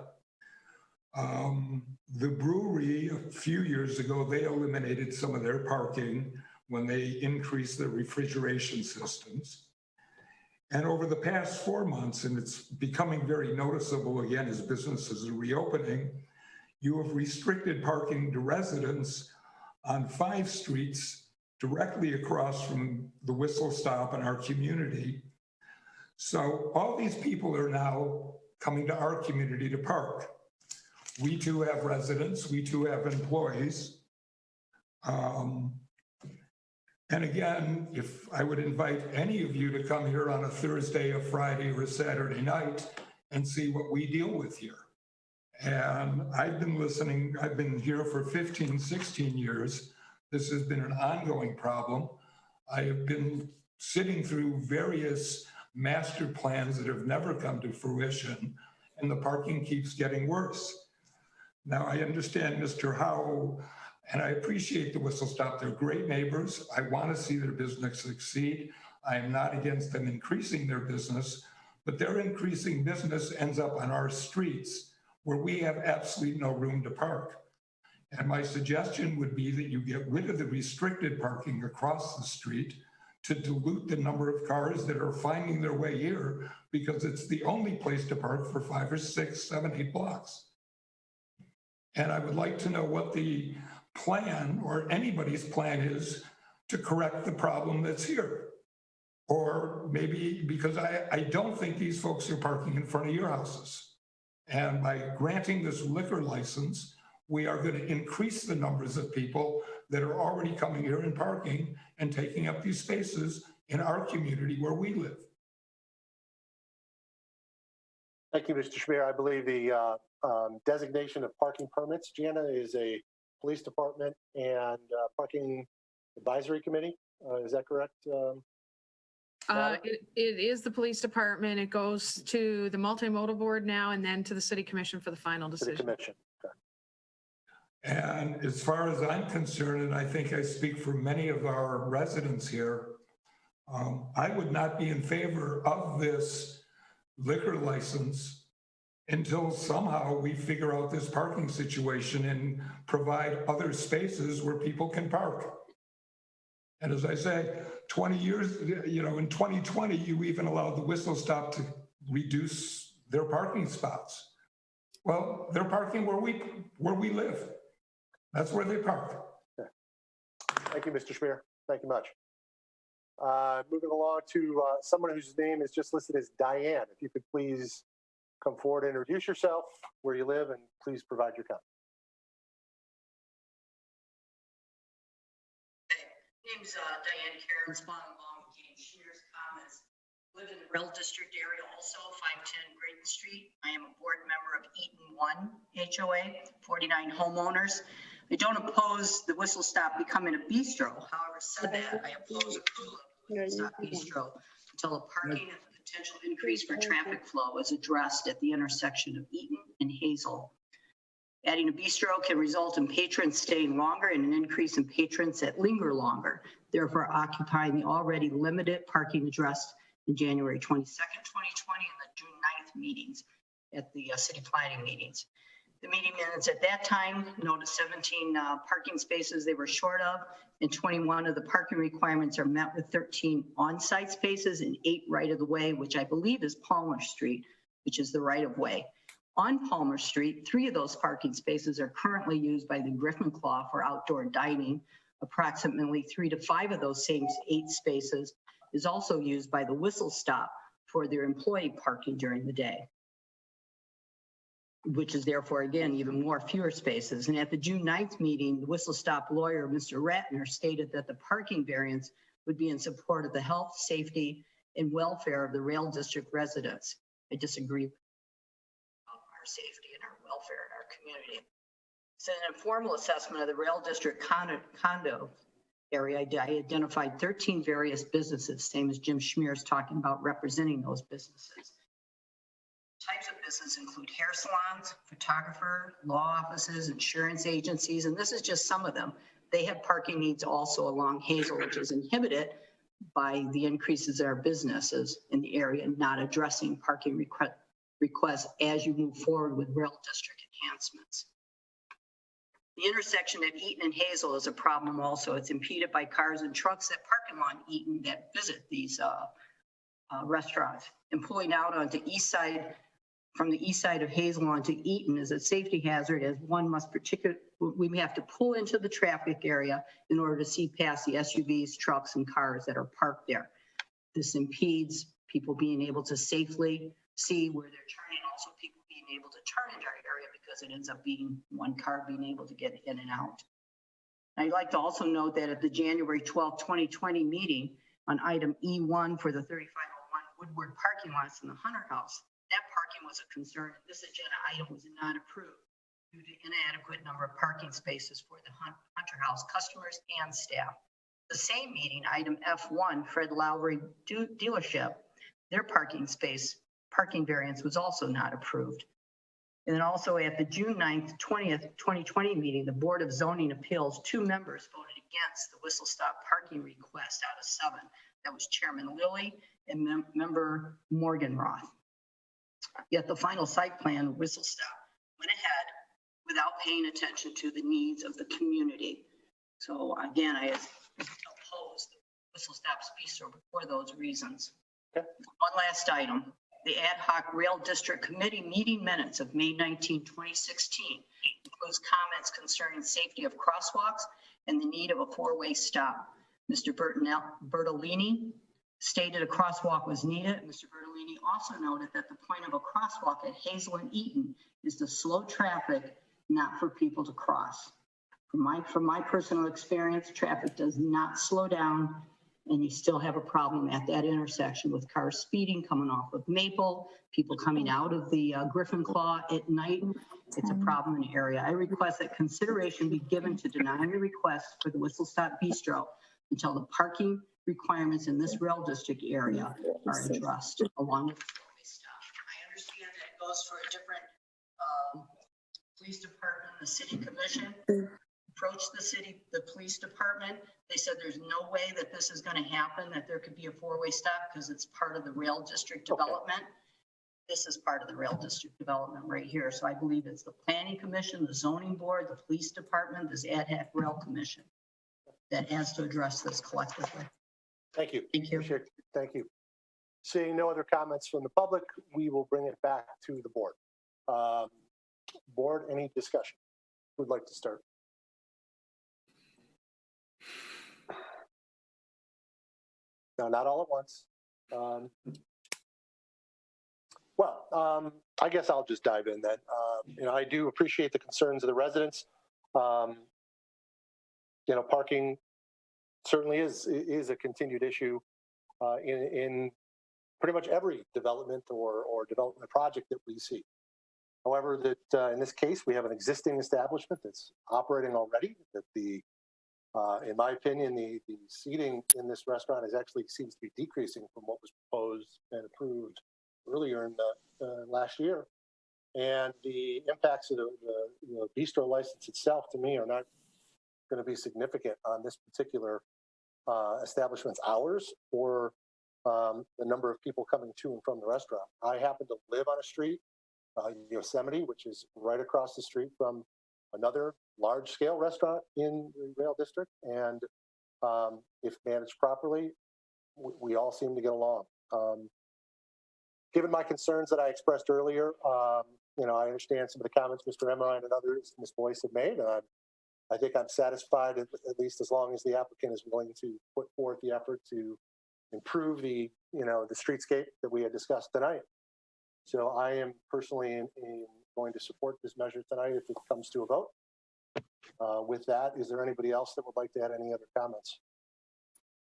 The brewery, a few years ago, they eliminated some of their parking when they increased their refrigeration systems. And over the past 4 months, and it's becoming very noticeable again as businesses are reopening, you have restricted parking to residents on 5 streets directly across from the Whistle Stop in our community. So all these people are now coming to our community to park. We too have residents, we too have employees. And again, if I would invite any of you to come here on a Thursday, a Friday, or a Saturday night and see what we deal with here. And I've been listening, I've been here for 15, 16 years. This has been an ongoing problem. I have been sitting through various master plans that have never come to fruition, and the parking keeps getting worse. Now, I understand Mr. Howell, and I appreciate the Whistle Stop. They're great neighbors. I want to see their business succeed. I am not against them increasing their business, but their increasing business ends up on our streets where we have absolutely no room to park. And my suggestion would be that you get rid of the restricted parking across the street to dilute the number of cars that are finding their way here because it's the only place to park for 5 or 6, 7, 8 blocks. And I would like to know what the plan or anybody's plan is to correct the problem that's here. Or maybe because I don't think these folks are parking in front of your houses. And by granting this liquor license, we are going to increase the numbers of people that are already coming here and parking and taking up these spaces in our community where we live. Thank you, Mr. Schmier. I believe the designation of parking permits, Jana, is a police department and parking advisory committee. Is that correct? It is the police department. It goes to the multimodal board now and then to the city commission for the final decision. City commission. Okay. And as far as I'm concerned, and I think I speak for many of our residents here, I would not be in favor of this liquor license until somehow we figure out this parking situation and provide other spaces where people can park. And as I say, 20 years, in 2020, you even allowed the Whistle Stop to reduce their parking spots. Well, they're parking where we live. That's where they park. Okay. Thank you, Mr. Schmier. Thank you much. Moving along to someone whose name is just listed as Diane. If you could please come forward and introduce yourself, where you live, and please provide your comment. Name's Diane Karen, following along with James Schmier's comments. Live in the Rail District area also, 510 Grayton Street. I am a board member of Eaton 1 HOA, 49 homeowners. I don't oppose the Whistle Stop becoming a bistro. However, said that, I oppose approval of the Whistle Stop bistro until a parking and potential increase for traffic flow is addressed at the intersection of Eaton and Hazel. Adding a bistro can result in patrons staying longer and an increase in patrons that linger longer, therefore occupying the already limited parking addressed in January 22nd, 2020 and the June 9th meetings at the city planning meetings. The meeting minutes at that time noted 17 parking spaces they were short of, and 21 of the parking requirements are met with 13 on-site spaces and 8 right-of-the-way, which I believe is Palmer Street, which is the right-of-way. On Palmer Street, 3 of those parking spaces are currently used by the Griffin Claw for outdoor dining. Approximately 3 to 5 of those same 8 spaces is also used by the Whistle Stop for their employee parking during the day, which is therefore, again, even fewer spaces. And at the June 9th meeting, the Whistle Stop lawyer, Mr. Ratner, stated that the parking variance would be in support of the health, safety, and welfare of the Rail District residents. I disagree with our safety and our welfare in our community. So an informal assessment of the Rail District condo area, I identified 13 various businesses, same as Jim Schmier is talking about representing those businesses. Types of business include hair salons, photographer, law offices, insurance agencies, and this is just some of them. They have parking needs also along Hazel, which is inhibited by the increases in our businesses in the area, not addressing parking requests as you move forward with Rail District enhancements. The intersection at Eaton and Hazel is a problem also. It's impeded by cars and trucks that park along Eaton that visit these restaurants. And pulling out onto from the east side of Hazel onto Eaton is a safety hazard, as one must we have to pull into the traffic area in order to see past the SUVs, trucks, and cars that are parked there. This impedes people being able to safely see where they're turning, also people being able to turn into our area because it ends up being one car being able to get in and out. I'd like to also note that at the January 12, 2020 meeting on item E1 for the 3501 Woodward parking lots in the Hunter House, that parking was a concern. This agenda item was not approved due to inadequate number of parking spaces for the Hunter House customers and staff. The same meeting, item F1, Fred Lowry dealership, their parking variance was also not approved. And then also at the June 9th, 2020 meeting, the Board of Zoning Appeals, 2 members voted against the Whistle Stop parking request out of 7. That was Chairman Lilly and member Morgenroth. Yet the final site plan, Whistle Stop, went ahead without paying attention to the needs of the community. So again, I oppose the Whistle Stop's Bistro for those reasons. Okay. One last item. The Ad Hoc Rail District Committee meeting minutes of May 19, 2016 includes comments concerning safety of crosswalks and the need of a four-way stop. Mr. Bertolini stated a crosswalk was needed. Mr. Bertolini also noted that the point of a crosswalk at Hazel and Eaton is to slow traffic, not for people to cross. From my personal experience, traffic does not slow down, and you still have a problem at that intersection with cars speeding, coming off of Maple, people coming out of the Griffin Claw at night. It's a problem in the area. I request that consideration be given to denying the request for the Whistle Stop Bistro until the parking requirements in this rail district area are addressed, along with the four-way stop. I understand that it goes for a different police department, the city commission. Approached the police department. They said there's no way that this is going to happen, that there could be a four-way stop because it's part of the rail district development. This is part of the rail district development right here. So I believe it's the planning commission, the zoning board, the police department, this ad hoc rail commission that has to address this collectively. Thank you. Thank you. Appreciate it. Thank you. Seeing no other comments from the public, we will bring it back to the board. Board, any discussion? Who'd like to start? No, not all at once. I guess I'll just dive in then. I do appreciate the concerns of the residents. Parking certainly is a continued issue in pretty much every development or development project that we see. However, that in this case, we have an existing establishment that's operating already, that in my opinion, the seating in this restaurant seems to be decreasing from what was proposed and approved earlier in the last year. And the impacts of the bistro license itself, to me, are not going to be significant on this particular establishment's hours or the number of people coming to and from the restaurant. I happen to live on a street, Yosemite, which is right across the street from another large-scale restaurant in the rail district, and if managed properly, we all seem to get along. Given my concerns that I expressed earlier, I understand some of the comments Mr. Emmerine and others, Ms. Boyce have made, and I think I'm satisfied at least as long as the applicant is willing to put forth the effort to improve the streetscape that we had discussed tonight. So I am personally going to support this measure tonight if it comes to a vote. With that, is there anybody else that would like to add any other comments?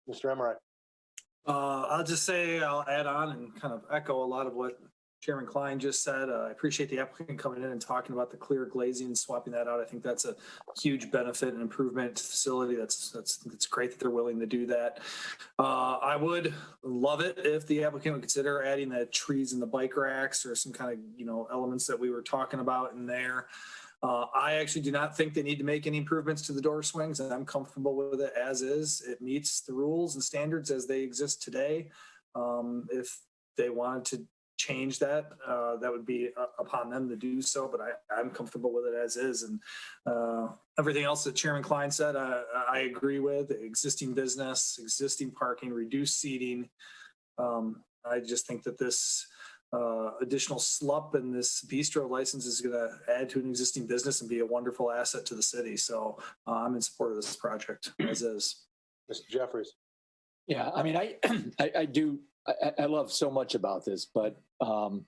Mr. Emmerine. I'll just say I'll add on and kind of echo a lot of what Chairman Klein just said. I appreciate the applicant coming in and talking about the clear glazing and swapping that out. I think that's a huge benefit and improvement to the facility. That's great that they're willing to do that. I would love it if the applicant would consider adding the trees and the bike racks or some kind of elements that we were talking about in there. I actually do not think they need to make any improvements to the door swings, and I'm comfortable with it as is. It meets the rules and standards as they exist today. If they wanted to change that, that would be upon them to do so, but I'm comfortable with it as is. And everything else that Chairman Klein said, I agree with. Existing business, existing parking, reduced seating. I just think that this additional slup in this bistro license is going to add to an existing business and be a wonderful asset to the city. So I'm in support of this project as is. Mr. Jeffries. Yeah, I mean, I do. I love so much about this, but I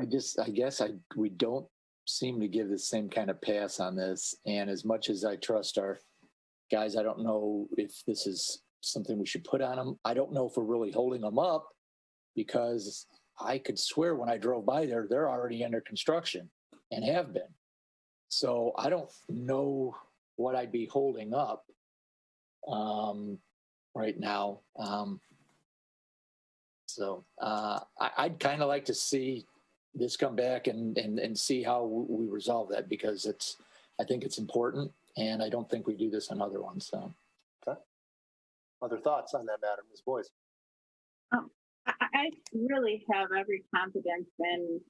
guess we don't seem to give the same kind of pass on this. And as much as I trust our guys, I don't know if this is something we should put on them. I don't know if we're really holding them up, because I could swear when I drove by there, they're already under construction and have been. So I don't know what I'd be holding up right now. So I'd kind of like to see this come back and see how we resolve that, because I think it's important, and I don't think we do this on other ones. So. Okay. Other thoughts on that matter, Ms. Boyce? I really have every confidence in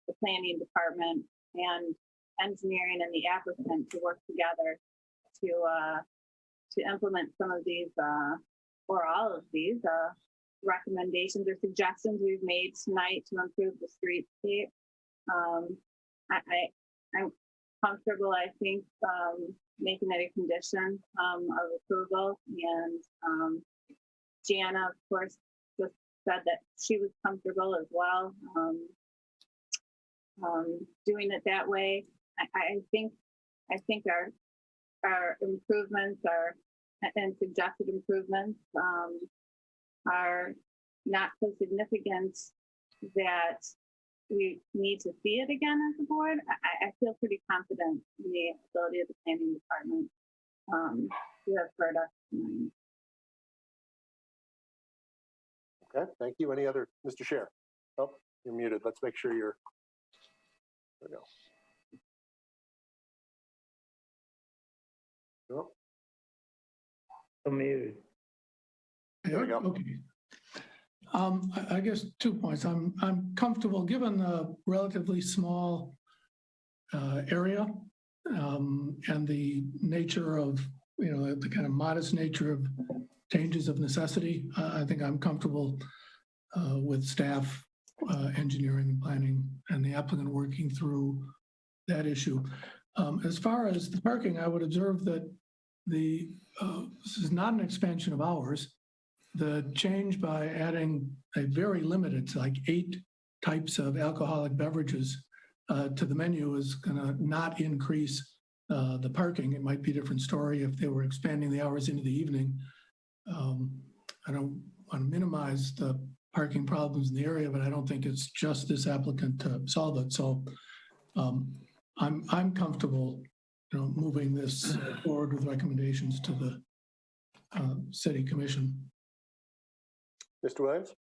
the planning department and engineering and the applicant to work together to implement some of these, or all of these, recommendations or suggestions we've made tonight to improve the streetscape. I'm comfortable, I think, making it a condition of approval. And Jana, of course, just said that she was comfortable as well doing it that way. I think our improvements and suggested improvements are not so significant that we need to see it again as a board. I feel pretty confident in the ability of the planning department to have heard us tonight. Okay, thank you. Any other, Mr. Chair? Oh, you're muted. Let's make sure you're, there we go. No? I'm muted. There we go. Okay. I guess 2 points. I'm comfortable, given the relatively small area and the nature of, the kind of modest nature of changes of necessity. I think I'm comfortable with staff, engineering and planning, and the applicant working through that issue. As far as the parking, I would observe that this is not an expansion of hours. The change by adding a very limited, like 8 types of alcoholic beverages to the menu is going to not increase the parking. It might be a different story if they were expanding the hours into the evening. I don't want to minimize the parking problems in the area, but I don't think it's just this applicant to solve it. So I'm comfortable, moving this forward with recommendations to the city commission. Mr. Williams?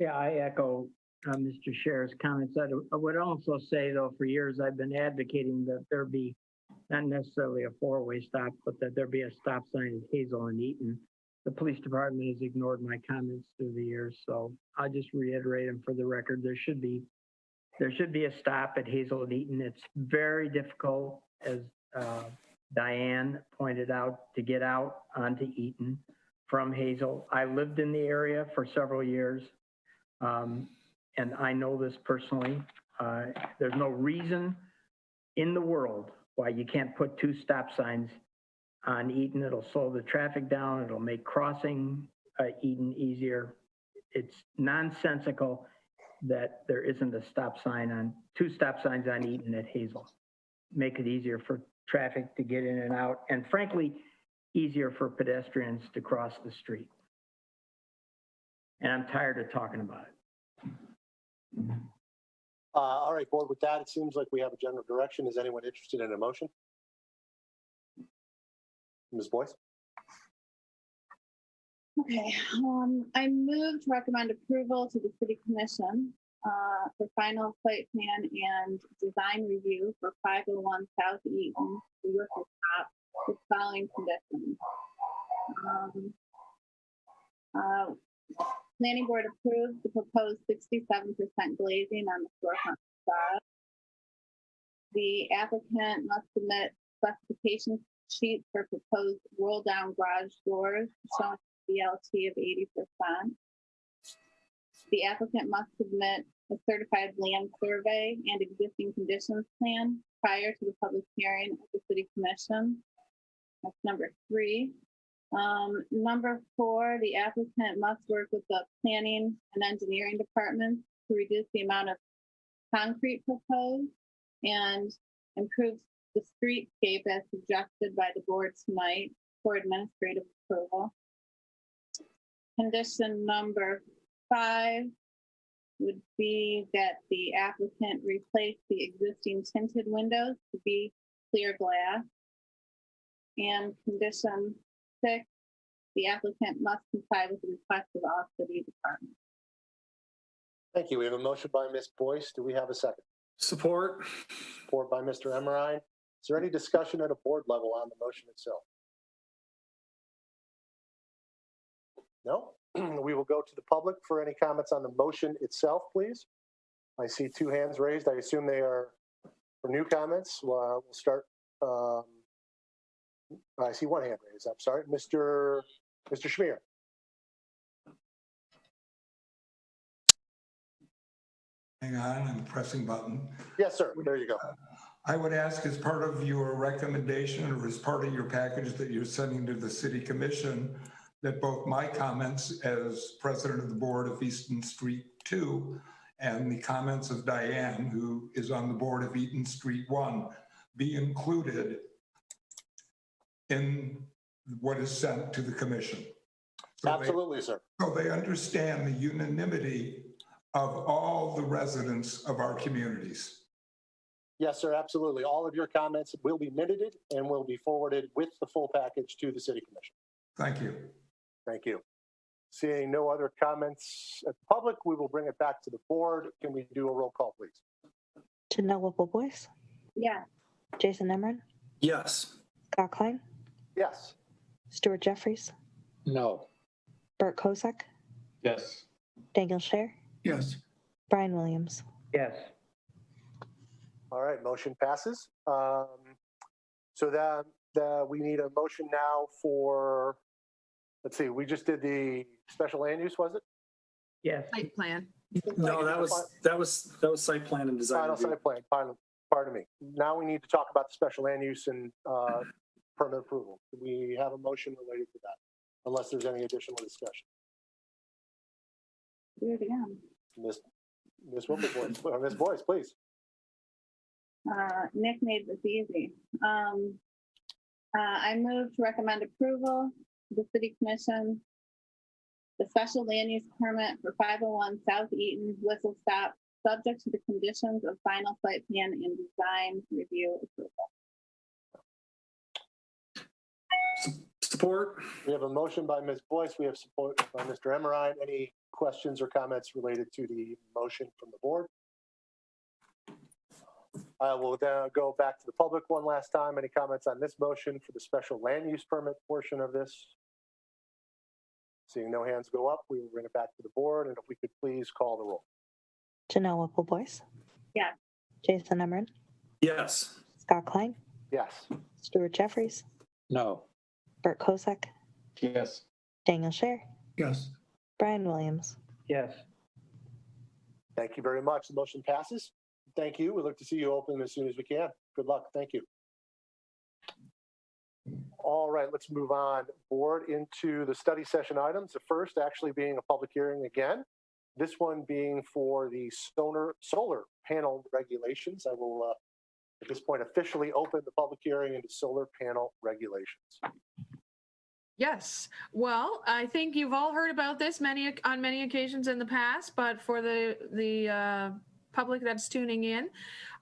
Yeah, I echo Mr. Scher's comments. I would also say, though, for years I've been advocating that there be not necessarily a 4-way stop, but that there be a stop sign at Hazel and Eaton. The police department has ignored my comments through the years, so I'll just reiterate them for the record. There should be a stop at Hazel and Eaton. It's very difficult, as Diane pointed out, to get out onto Eaton from Hazel. I lived in the area for several years, and I know this personally. There's no reason in the world why you can't put 2 stop signs on Eaton. It'll slow the traffic down. It'll make crossing Eaton easier. It's nonsensical that there isn't a stop sign on 2 stop signs on Eaton at Hazel. Make it easier for traffic to get in and out, and frankly, easier for pedestrians to cross the street. And I'm tired of talking about it. All right, board, with that, it seems like we have a general direction. Is anyone interested in a motion? Ms. Boyce? Okay, I move to recommend approval to the city commission for final site plan and design review for 501 South Eaton, the Whistle Stop, with following conditions. Planning board approved the proposed 67% glazing on the storefront facade. The applicant must submit specification sheets for proposed roll-down garage doors showing BLT of 80%. The applicant must submit a certified land survey and existing conditions plan prior to the public hearing of the city commission. That's number 3. Number 4, the applicant must work with the planning and engineering departments to reduce the amount of concrete proposed and improve the streetscape as suggested by the board tonight for administrative approval. Condition number 5 would be that the applicant replace the existing tinted windows to be clear glass. And condition 6, the applicant must comply with the request of all city departments. Thank you. We have a motion by Ms. Boyce. Do we have a second? Support. Support by Mr. Emerine. Is there any discussion at a board level on the motion itself? No? We will go to the public for any comments on the motion itself, please. I see 2 hands raised. I assume they are for new comments. We'll start I see one hand raised. I'm sorry, Mr. Schmier. Hang on, I'm pressing button. Yes, sir. There you go. I would ask as part of your recommendation or as part of your package that you're sending to the city commission that both my comments as president of the board of Easton Street 2 and the comments of Diane, who is on the board of Eaton Street 1, be included in what is sent to the commission. Absolutely, sir. So they understand the unanimity of all the residents of our communities. Yes, sir. Absolutely. All of your comments will be minuted and will be forwarded with the full package to the city commission. Thank you. Thank you. Seeing no other comments at the public, we will bring it back to the board. Can we do a roll call, please? Janelle Whipple-Boyce, Yeah. Jason Emron, Yes. Scott Klein, Yes. Stuart Jeffries, No. Bert Kozak, Yes. Daniel Scher, Yes. Brian Williams. Yes. All right, motion passes. So that we need a motion now for, let's see, we just did the special land use, was it? Yes. Site plan. No, that was site plan and design. Final review. site plan, pardon me. Now we need to talk about the special land use and permit approval. Do we have a motion related to that? Unless there's any additional discussion. Do it again. Ms. Whipple-Boyce, or Ms. Boyce, please. Nick made this easy. I move to recommend approval to the city commission. The special land use permit for 501 South Eaton Whistle Stop, subject to the conditions of final site plan and design review approval. Support. We have a motion by Ms. Boyce. We have support by Mr. Emerine. Any questions or comments related to the motion from the board? I will then go back to the public one last time. Any comments on this motion for the special land use permit portion of this? Seeing no hands go up, we will bring it back to the board. And if we could please call the roll. Janelle Whipple-Boyce, Yeah. Jason Emron, Yes. Scott Klein, Yes. Stuart Jeffries, No. Bert Kozak, Yes. Daniel Scher, Yes. Brian Williams. Yes. Thank you very much. The motion passes. Thank you. We look to see you open as soon as we can. Good luck. Thank you. All right, let's move on, board, into the study session items. The first actually being a public hearing again. This one being for the solar panel regulations. I will, at this point, officially open the public hearing into solar panel regulations. Yes. Well, I think you've all heard about this on many occasions in the past, but for the public that's tuning in,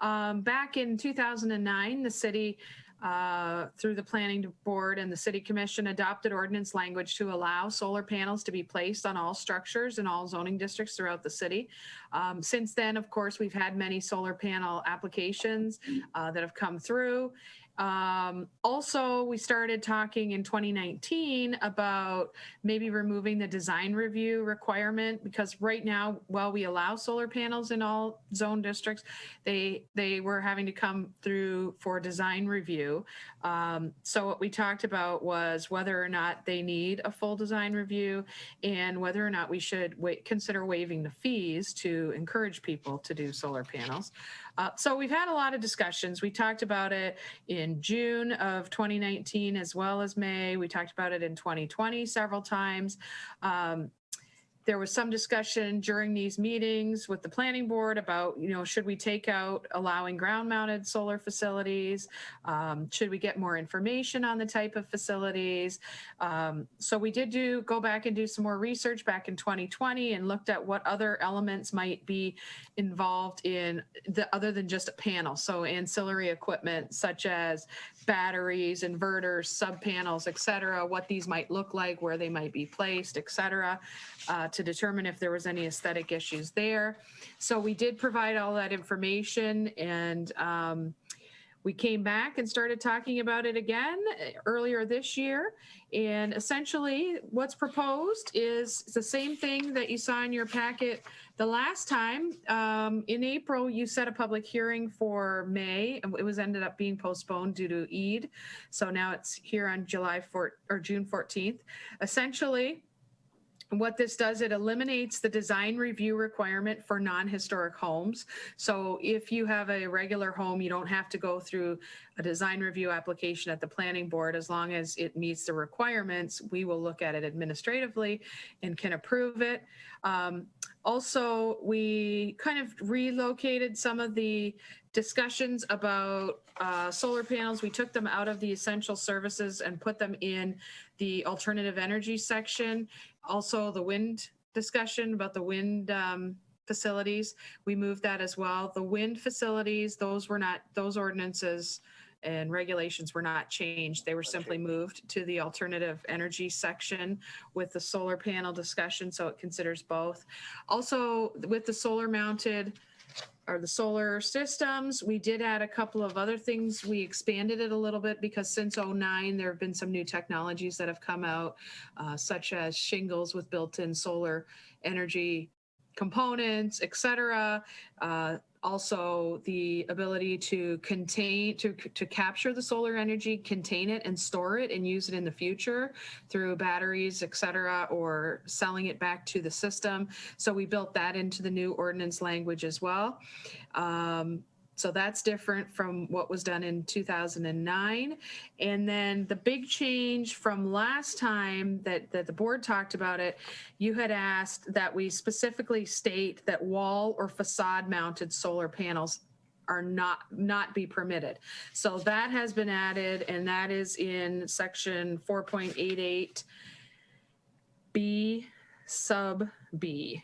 back in 2009, the city, through the planning board and the city commission, adopted ordinance language to allow solar panels to be placed on all structures in all zoning districts throughout the city. Since then, of course, we've had many solar panel applications that have come through. Also, we started talking in 2019 about maybe removing the design review requirement, because right now, while we allow solar panels in all zone districts, they were having to come through for design review. So what we talked about was whether or not they need a full design review and whether or not we should consider waiving the fees to encourage people to do solar panels. So we've had a lot of discussions. We talked about it in June of 2019 as well as May. We talked about it in 2020 several times. There was some discussion during these meetings with the planning board about, should we take out allowing ground mounted solar facilities? Should we get more information on the type of facilities? So we did go back and do some more research back in 2020 and looked at what other elements might be involved in other than just a panel. So ancillary equipment such as batteries, inverters, sub panels, et cetera, what these might look like, where they might be placed, et cetera, to determine if there was any aesthetic issues there. So we did provide all that information, and We came back and started talking about it again earlier this year. And essentially what's proposed is the same thing that you saw in your packet the last time. In April, you set a public hearing for May. It was ended up being postponed due to Eid. So now it's here on June 14th. Essentially, what this does, it eliminates the design review requirement for non-historic homes. So if you have a regular home, you don't have to go through a design review application at the planning board. As long as it meets the requirements, we will look at it administratively and can approve it. Also, we kind of relocated some of the discussions about solar panels. We took them out of the essential services and put them in the alternative energy section. Also, the wind discussion about the wind facilities, we moved that as well. The wind facilities, those ordinances and regulations were not changed. They were simply moved to the alternative energy section with the solar panel discussion, so it considers both. Also, with the solar mounted or the solar systems, we did add a couple of other things. We expanded it a little bit because since '09, there have been some new technologies that have come out, such as shingles with built-in solar energy components, et cetera. Also, the ability to capture the solar energy, contain it and store it and use it in the future through batteries, et cetera, or selling it back to the system. So we built that into the new ordinance language as well. So that's different from what was done in 2009. And then the big change from last time that the board talked about it, you had asked that we specifically state that wall or facade mounted solar panels are not be permitted. So that has been added, and that is in section 4.88 B sub B.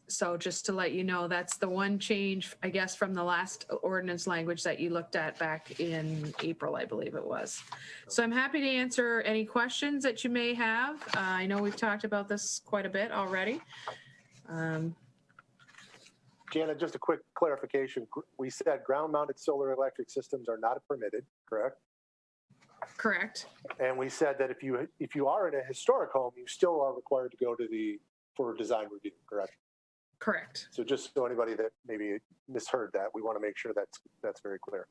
So just to let you know, that's the one change, I guess, from the last ordinance language that you looked at back in April, I believe it was. So I'm happy to answer any questions that you may have. I know we've talked about this quite a bit already. Janet, just a quick clarification. We said ground-mounted solar electric systems are not permitted, correct? Correct. And we said that if you are in a historic home, you still are required to go for design review, correct? Correct. So just so anybody that maybe misheard that, we want to make sure that's very clear.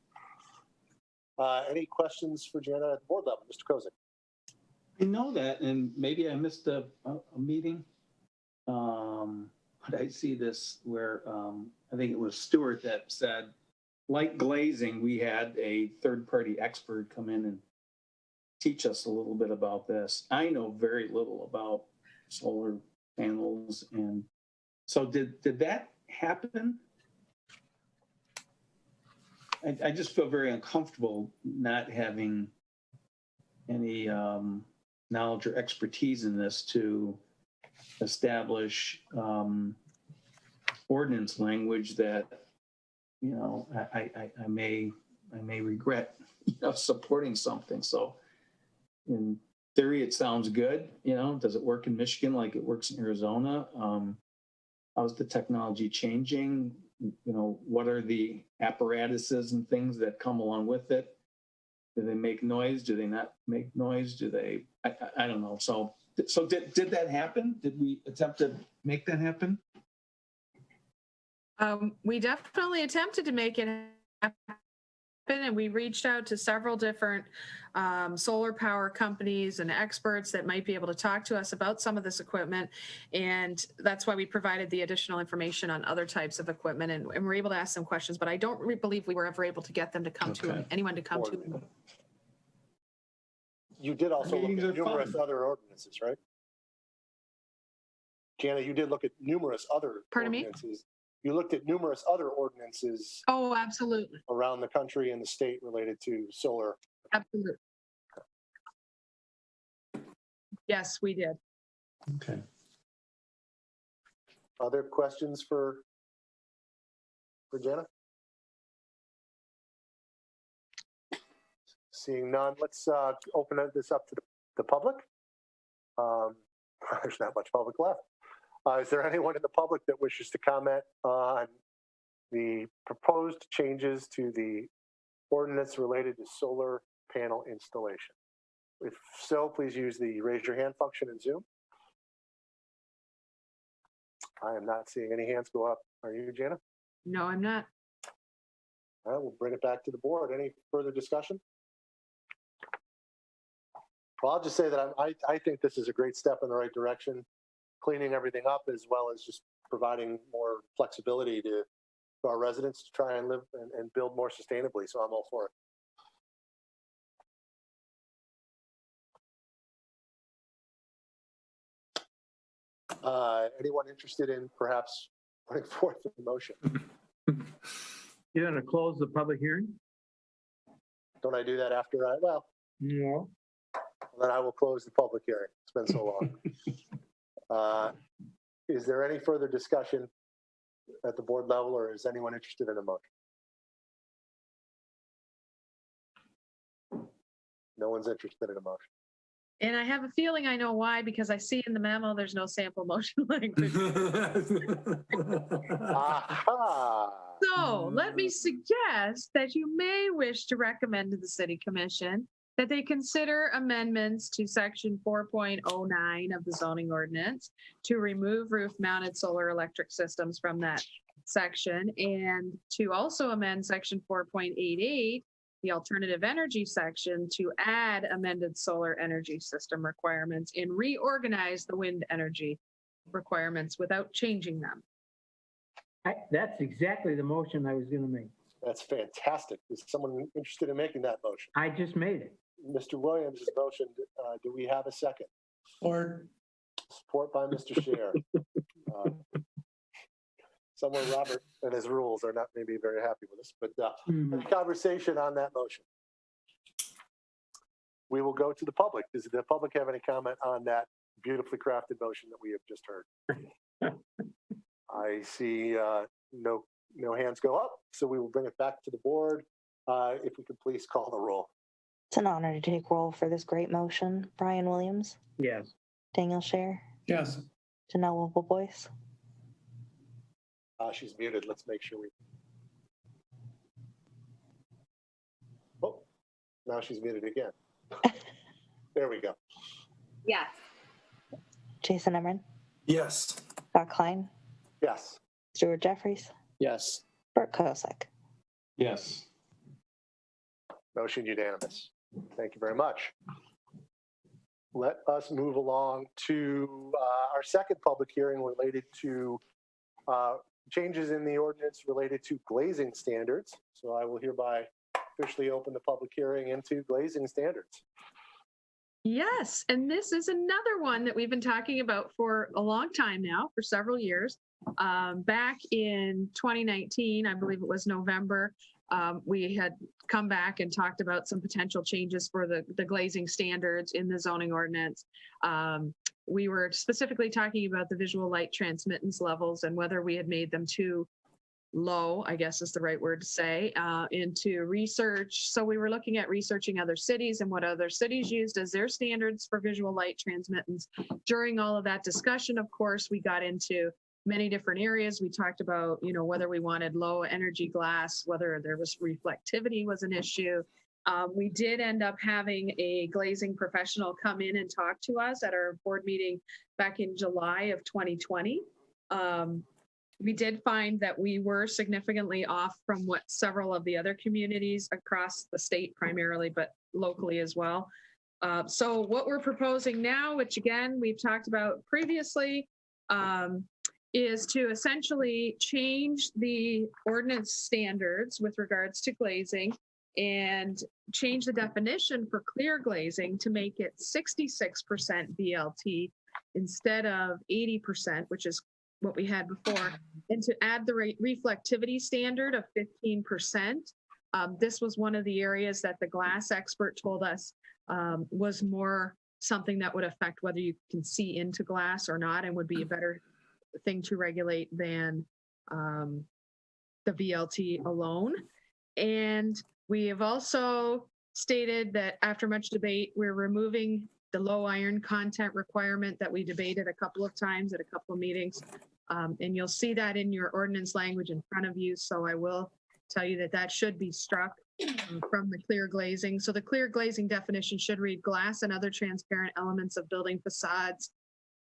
Any questions for Jana at the board level? Mr. Kozik. I know that, and maybe I missed a meeting. But I see this where I think it was Stuart that said, like glazing, we had a third-party expert come in and teach us a little bit about this. I know very little about solar panels, and so did that happen? I just feel very uncomfortable not having any knowledge or expertise in this to establish ordinance language that, you know, I may regret, you know, supporting something. So in theory, it sounds good. You know, does it work in Michigan like it works in Arizona? How's the technology changing? You know, what are the apparatuses and things that come along with it? Do they make noise? Do they not make noise? Do they, I don't know. So did that happen? Did we attempt to make that happen? We definitely attempted to make it happen, and we reached out to several different solar power companies and experts that might be able to talk to us about some of this equipment. And that's why we provided the additional information on other types of equipment, and we're able to ask some questions, but I don't believe we were ever able to get them to come to anyone to come to. You did also look at numerous other ordinances, right? Jana, you did look at numerous other ordinances. You looked at numerous other ordinances. Oh, absolutely. Around the country and the state related to solar. Absolutely. Yes, we did. Okay. Other questions for Jana? Seeing none, let's open this up to the public. There's not much public left. Is there anyone in the public that wishes to comment on the proposed changes to the ordinance related to solar panel installation? If so, please use the raise your hand function in Zoom. I am not seeing any hands go up. Are you, Jana? No, I'm not. All right, we'll bring it back to the board. Any further discussion? Well, I'll just say that I think this is a great step in the right direction, cleaning everything up as well as just providing more flexibility to our residents to try and live and build more sustainably. So I'm all for it. Anyone interested in perhaps putting forth a motion? You're going to close the public hearing? Don't I do that after well, No. then I will close the public hearing. It's been so long. Is there any further discussion at the board level, or is anyone interested in a motion? No one's interested in a motion. And I have a feeling I know why, because I see in the memo there's no sample motion language. Aha! So let me suggest that you may wish to recommend to the City Commission that they consider amendments to section 4.09 of the zoning ordinance to remove roof-mounted solar electric systems from that section, and to also amend section 4.88, the alternative energy section, to add amended solar energy system requirements and reorganize the wind energy requirements without changing them. That's exactly the motion I was going to make. That's fantastic. Is someone interested in making that motion? I just made it. Mr. Williams has motioned. Do we have a second? Or Support by Mr. Scher. Somewhere Robert and his rules are not maybe very happy with us, but any conversation on that motion? We will go to the public. Does the public have any comment on that beautifully crafted motion that we have just heard? I see no hands go up, so we will bring it back to the board. If we could please call the roll. It's an honor to take roll for this great motion. Brian Williams, Yes. Daniel Scher, yes, Janelle Wilboyce. She's muted. Let's make sure we. Oh, now she's muted again. There we go. Yes. Jason Emmerman, Yes. Scott Klein, Yes. Stuart Jeffries, Yes. Bert Kosek. Yes. Motion unanimous. Thank you very much. Let us move along to our second public hearing related to changes in the ordinance related to glazing standards. So I will hereby officially open the public hearing into glazing standards. Yes, and this is another one that we've been talking about for a long time now, for several years. Back in 2019, I believe it was November, we had come back and talked about some potential changes for the glazing standards in the zoning ordinance. We were specifically talking about the visual light transmittance levels and whether we had made them too low, I guess is the right word to say, into research. So we were looking at researching other cities and what other cities used as their standards for visual light transmittance. During all of that discussion, of course, we got into many different areas. We talked about, whether we wanted low energy glass, whether there was reflectivity was an issue. We did end up having a glazing professional come in and talk to us at our board meeting back in July of 2020. We did find that we were significantly off from what several of the other communities across the state primarily, but locally as well. So what we're proposing now, which again, we've talked about previously, is to essentially change the ordinance standards with regards to glazing and change the definition for clear glazing to make it 66% VLT instead of 80%, which is what we had before, and to add the reflectivity standard of 15%. This was one of the areas that the glass expert told us was more something that would affect whether you can see into glass or not, and would be a better thing to regulate than the VLT alone. And we have also stated that after much debate, we're removing the low iron content requirement that we debated a couple of times at a couple of meetings. And you'll see that in your ordinance language in front of you. So I will tell you that that should be struck from the clear glazing. So the clear glazing definition should read glass and other transparent elements of building facades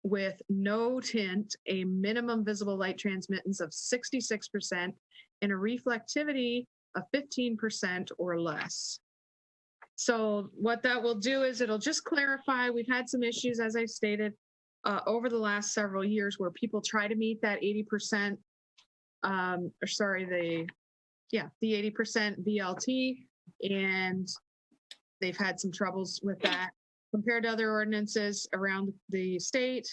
with no tint, a minimum visible light transmittance of 66%, and a reflectivity of 15% or less. So what that will do is it'll just clarify, we've had some issues, as I stated, over the last several years where people try to meet that 80%, the 80% VLT, and they've had some troubles with that. Compared to other ordinances around the state,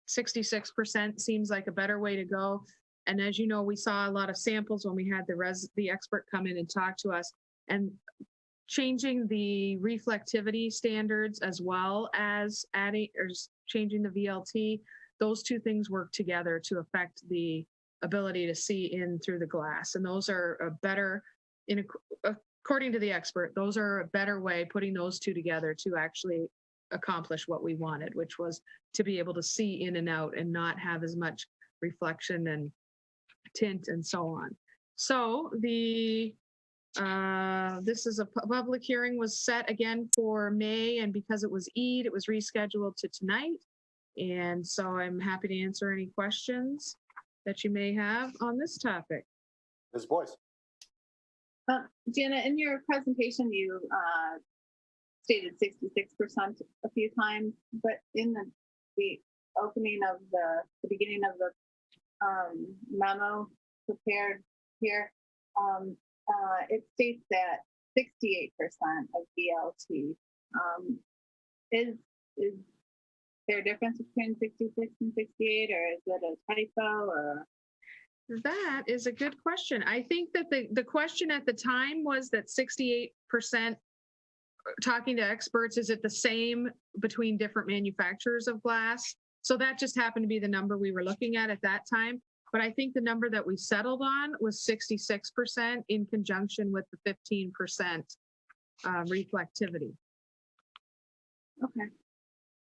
66% seems like a better way to go. And as you know, we saw a lot of samples when we had the expert come in and talk to us, and changing the reflectivity standards as well as adding or changing the VLT. Those two things work together to affect the ability to see in through the glass. And those are a better, according to the expert, those are a better way, putting those two together to actually accomplish what we wanted, which was to be able to see in and out and not have as much reflection and tint and so on. So this is a public hearing was set again for May, and because it was Eid, it was rescheduled to tonight. And so I'm happy to answer any questions that you may have on this topic. Ms. Boyce. Jana, in your presentation, you stated 66% a few times, but in the opening of the beginning of the memo prepared here, it states that 68% of VLT. Is there a difference between 66 and 68, or is it a typo? Or that is a good question. I think that the question at the time was that 68%, talking to experts, is it the same between different manufacturers of glass? So that just happened to be the number we were looking at that time. But I think the number that we settled on was 66% in conjunction with the 15% reflectivity. Okay.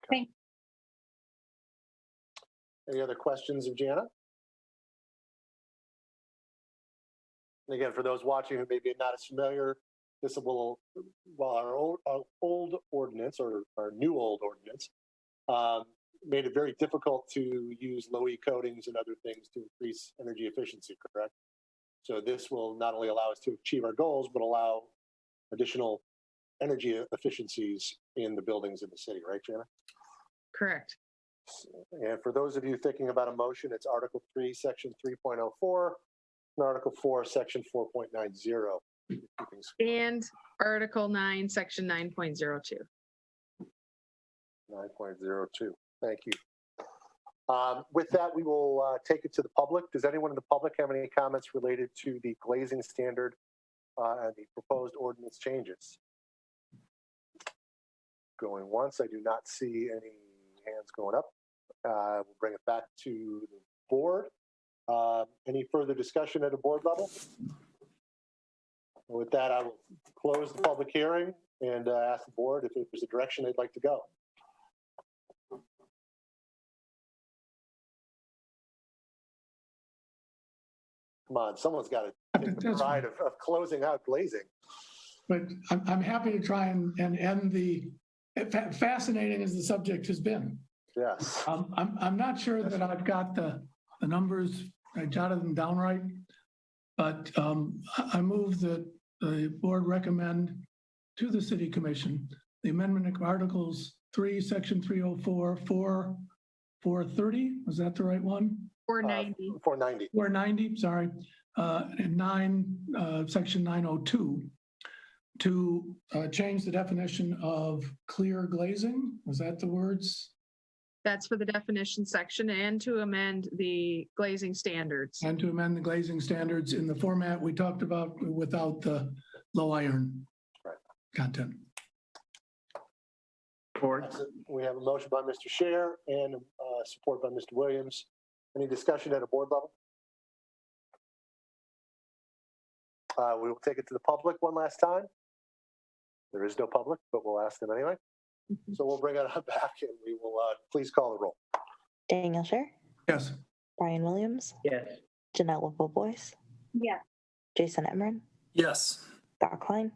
Thanks. Any other questions of Jana? And again, for those watching who maybe not as familiar, this will, while our old ordinance or our new old ordinance made it very difficult to use low E coatings and other things to increase energy efficiency, correct? So this will not only allow us to achieve our goals, but allow additional energy efficiencies in the buildings in the city, right, Jana? Correct. And for those of you thinking about a motion, it's Article 3, Section 3.04, and Article 4, Section 4.90. And Article 9, Section 9.02. 9.02. Thank you. With that, we will take it to the public. Does anyone in the public have any comments related to the glazing standard and the proposed ordinance changes? Going once, I do not see any hands going up. We'll bring it back to the board. Any further discussion at a board level? With that, I will close the public hearing and ask the board if there's a direction they'd like to go. Come on, someone's got to take the pride of closing out glazing. But I'm happy to try and end the, fascinating as the subject has been. Yes. I'm not sure that I've got the numbers, I jotted them down right, but I move that the board recommend to the city commission the amendment of Articles 3, Section 304, 4, 430, was that the right one? 490. 490. 490, sorry, and 9, Section 902, to change the definition of clear glazing. Was that the words? That's for the definition section, and to amend the glazing standards. And to amend the glazing standards in the format we talked about without the low iron content. We have a motion by Mr. Scher and support by Mr. Williams. Any discussion at a board level? We will take it to the public one last time. There is no public, but we'll ask them anyway. So we'll bring it on back and we will please call the roll. Daniel Scher? Yes. Brian Williams? Yes. Janelle Boyce? Yes. Jason Emmerman? Yes. Scott Klein,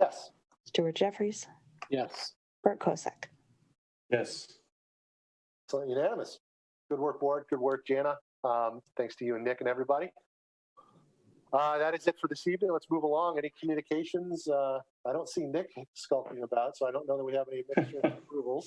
Yes. Stuart Jeffries, Yes. Bert Kosek. Yes. So unanimous. Good work, board. Good work, Jana. Thanks to you and Nick and everybody. That is it for this evening. Let's move along. Any communications? I don't see Nick skulking about, so I don't know that we have any administrative approvals.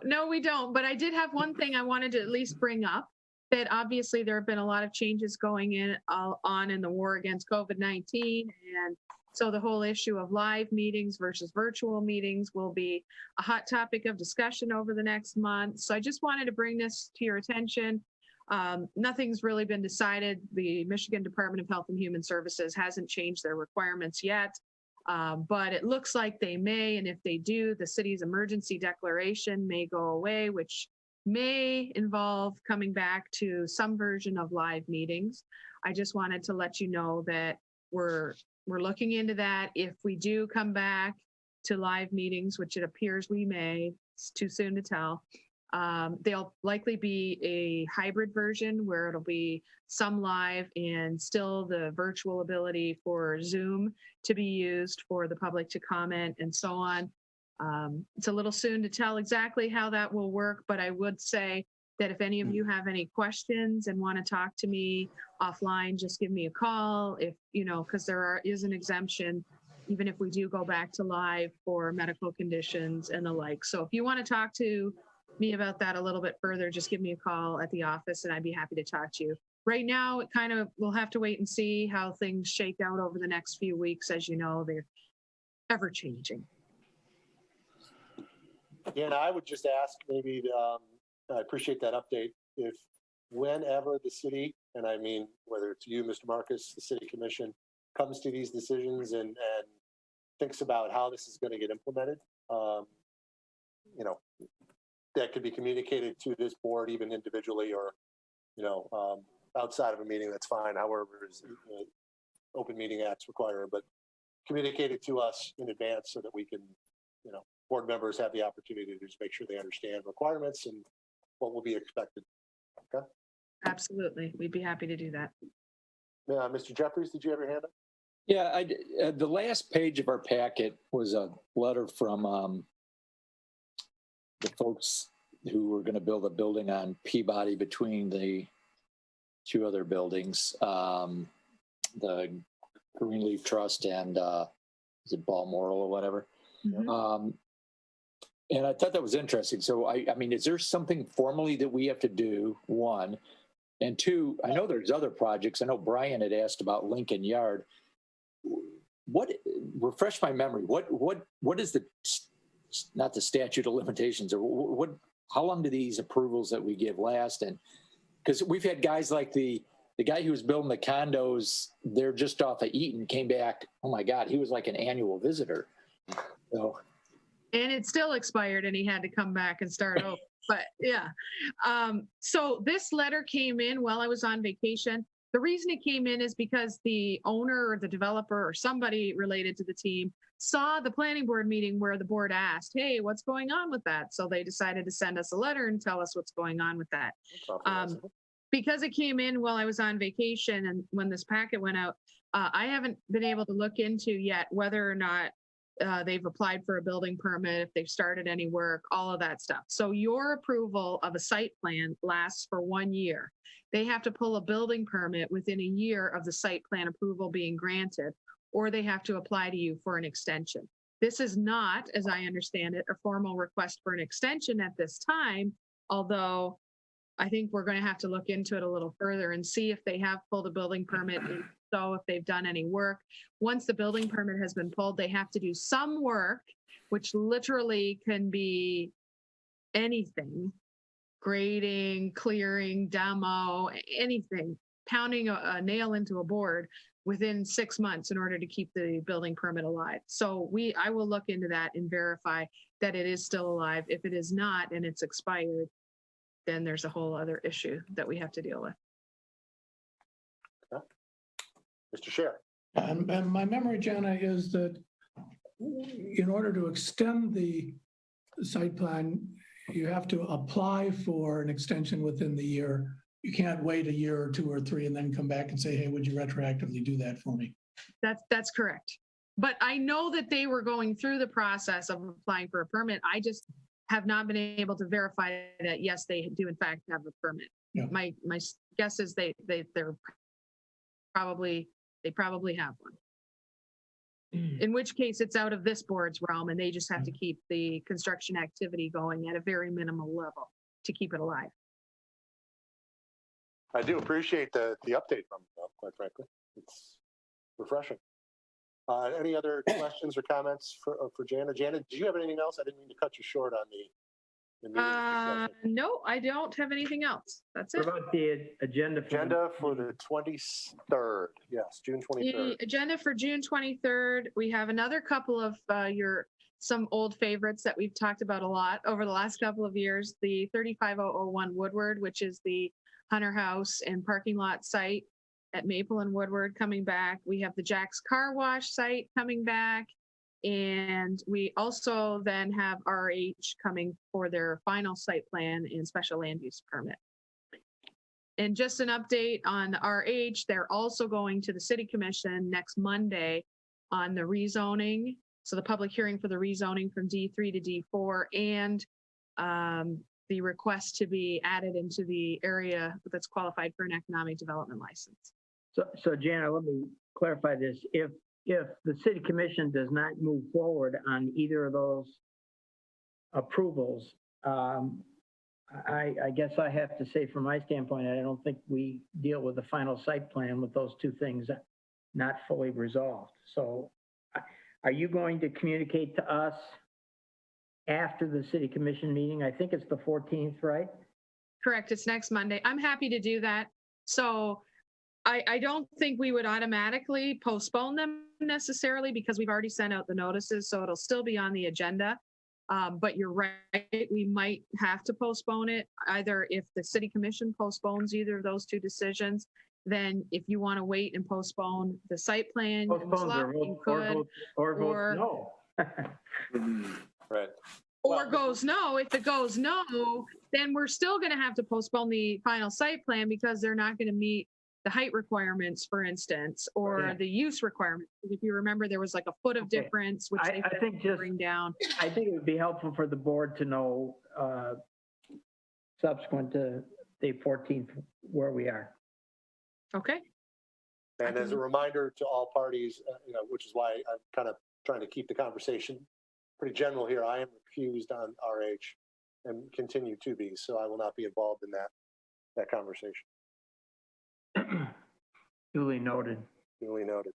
No, we don't. But I did have one thing I wanted to at least bring up, that obviously there have been a lot of changes going on in the war against COVID-19. And so the whole issue of live meetings versus virtual meetings will be a hot topic of discussion over the next month. So I just wanted to bring this to your attention. Nothing's really been decided. The Michigan Department of Health and Human Services hasn't changed their requirements yet, but it looks like they may. And if they do, the city's emergency declaration may go away, which may involve coming back to some version of live meetings. I just wanted to let you know that we're looking into that. If we do come back to live meetings, which it appears we may, it's too soon to tell. They'll likely be a hybrid version where it'll be some live and still the virtual ability for Zoom to be used for the public to comment and so on. It's a little soon to tell exactly how that will work, but I would say that if any of you have any questions and want to talk to me offline, just give me a call. If, because there is an exemption, even if we do go back to live for medical conditions and the like. So if you want to talk to me about that a little bit further, just give me a call at the office and I'd be happy to talk to you. Right now, we'll have to wait and see how things shake out over the next few weeks. As you know, they're ever changing. Yeah, and I would just ask maybe, I appreciate that update. If whenever the city, and I mean, whether it's you, Mr. Marcus, the city commission, comes to these decisions and thinks about how this is going to get implemented, that could be communicated to this board, even individually or, outside of a meeting, that's fine. However, open meeting acts require, but communicate it to us in advance so that we can, board members have the opportunity to just make sure they understand requirements and what will be expected. Okay. Absolutely. We'd be happy to do that. Mr. Jeffries, did you have your hand up? Yeah, the last page of our packet was a letter from the folks who were going to build a building on Peabody between the two other buildings, the Greenleaf Trust and is it Balmoral or whatever. Mm-hmm. And I thought that was interesting. So, I mean, is there something formally that we have to do, one? And two, I know there's other projects. I know Brian had asked about Lincoln Yard. Refresh my memory. What is not the statute of limitations, or how long do these approvals that we give last? And because we've had guys like the guy who was building the condos, they're just off of Eaton, came back. Oh my God, he was like an annual visitor. So. And it still expired and he had to come back and start over. But yeah. So this letter came in while I was on vacation. The reason it came in is because the owner or the developer or somebody related to the team saw the planning board meeting where the board asked, hey, what's going on with that? So they decided to send us a letter and tell us what's going on with that. Because it came in while I was on vacation and when this packet went out, I haven't been able to look into yet whether or not they've applied for a building permit, if they've started any work, all of that stuff. So your approval of a site plan lasts for 1 year. They have to pull a building permit within a year of the site plan approval being granted, or they have to apply to you for an extension. This is not, as I understand it, a formal request for an extension at this time, although I think we're going to have to look into it a little further and see if they have pulled a building permit. So if they've done any work, once the building permit has been pulled, they have to do some work, which literally can be anything, grading, clearing, demo, anything, pounding a nail into a board within 6 months in order to keep the building permit alive. So I will look into that and verify that it is still alive. If it is not and it's expired, then there's a whole other issue that we have to deal with. Mr. Scher. And my memory, Jana, is that in order to extend the site plan, you have to apply for an extension within the year. You can't wait a year or two or three and then come back and say, hey, would you retroactively do that for me? That's correct. But I know that they were going through the process of applying for a permit. I just have not been able to verify that, yes, they do in fact have a permit. Yeah. My guess is they probably have one. In which case it's out of this board's realm and they just have to keep the construction activity going at a very minimal level to keep it alive. I do appreciate the update from them, quite frankly. It's refreshing. Any other questions or comments for Jana? Jana, do you have anything else? I didn't mean to cut you short on the meeting discussion. No, I don't have anything else. That's What it. about the agenda? Agenda for the 23rd. Yes, June 23rd. The agenda for June 23rd, we have another couple of some old favorites that we've talked about a lot over the last couple of years. The 35001 Woodward, which is the Hunter House and parking lot site at Maple and Woodward coming back. We have the Jack's Car Wash site coming back. And we also then have RH coming for their final site plan and special land use permit. And just an update on the RH, they're also going to the City Commission next Monday on the rezoning. So the public hearing for the rezoning from D3 to D4 and the request to be added into the area that's qualified for an economic development license. So Jana, let me clarify this. If the city commission does not move forward on either of those approvals, I guess I have to say from my standpoint, I don't think we deal with the final site plan with those two things not fully resolved. So are you going to communicate to us after the city commission meeting? I think it's the 14th, right? Correct. It's next Monday. I'm happy to do that. So I don't think we would automatically postpone them necessarily because we've already sent out the notices, so it'll still be on the agenda. But you're right, we might have to postpone it either if the city commission postpones either of those two decisions. Then if you want to wait and postpone the site plan, you could, or no. Right. Or goes no. If it goes no, then we're still going to have to postpone the final site plan because they're not going to meet the height requirements, for instance, or the use requirements. If you remember, there was like a foot of difference, which I think just bring down. I think it would be helpful for the board to know subsequent to the 14th where we are. Okay. And as a reminder to all parties, which is why I'm kind of trying to keep the conversation pretty general here. I am recused on RH and continue to be, so I will not be involved in that conversation. Duly noted. Duly noted.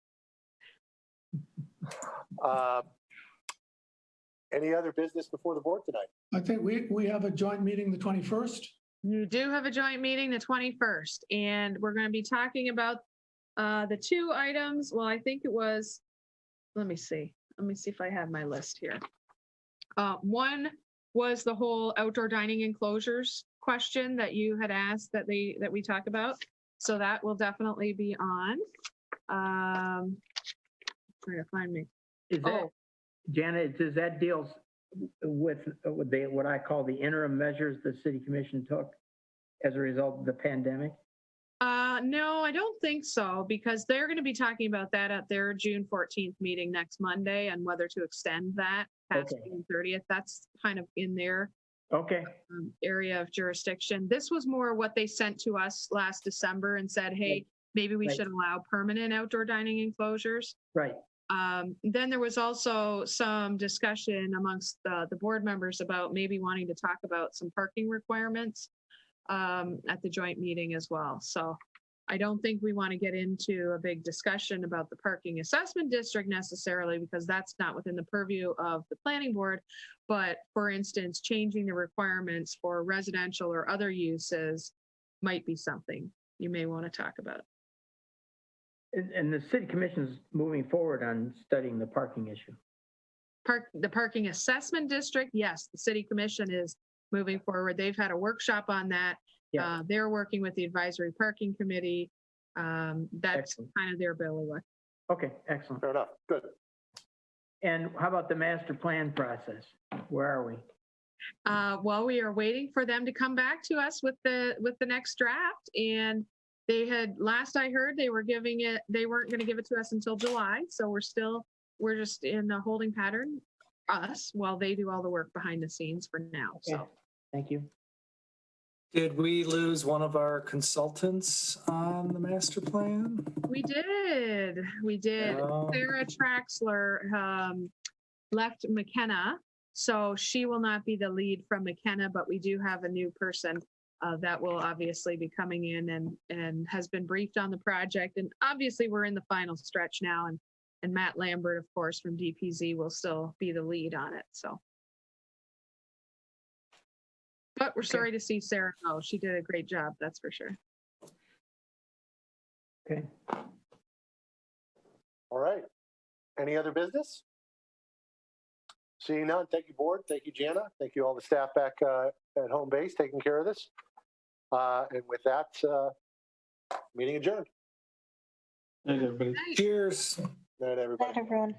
Any other business before the board tonight? I think we have a joint meeting the 21st. You do have a joint meeting the 21st, and we're going to be talking about the two items. Well, I think it was, let me see if I have my list here. One was the whole outdoor dining enclosures question that you had asked that we talk about. So that will definitely be on. Trying to find me. Janet, does that deals with what I call the interim measures the city commission took as a result of the pandemic? No, I don't think so, because they're going to be talking about that at their June 14th meeting next Monday and whether to extend that past June 30th. That's kind of in their area of jurisdiction. This was more what they sent to us last December and said, hey, maybe we should allow permanent outdoor dining enclosures. Right. Then there was also some discussion amongst the board members about maybe wanting to talk about some parking requirements at the joint meeting as well. So I don't think we want to get into a big discussion about the parking assessment district necessarily, because that's not within the purview of the planning board. But for instance, changing the requirements for residential or other uses might be something you may want to talk about. And the city commission is moving forward on studying the parking issue. The parking assessment district, yes, the city commission is moving forward. They've had a workshop on that. Yeah. They're working with the advisory parking committee. That's kind of their bailiwick. Okay, excellent. Fair enough. Good. And how about the master plan process? Where are we? Well, we are waiting for them to come back to us with the next draft. And they had, last I heard, they weren't going to give it to us until July. So we're still we're just in a holding pattern, us, while they do all the work behind the scenes for now. Okay. So Thank you. Did we lose one of our consultants on the master plan? we did. Oh. Sarah Traxler left McKenna, so she will not be the lead from McKenna, but we do have a new person that will obviously be coming in and has been briefed on the project. And obviously we're in the final stretch now, and Matt Lambert, of course, from DPZ will still be the lead on it. So, but we're sorry to see Sarah go. She did a great job, that's for sure. Okay. All right. Any other business? Seeing none, thank you, board. Thank you, Jana. Thank you, all the staff back at home base taking care of this. And with that, meeting adjourned. Thanks, everybody. Cheers. Good night, everybody. Night, everyone.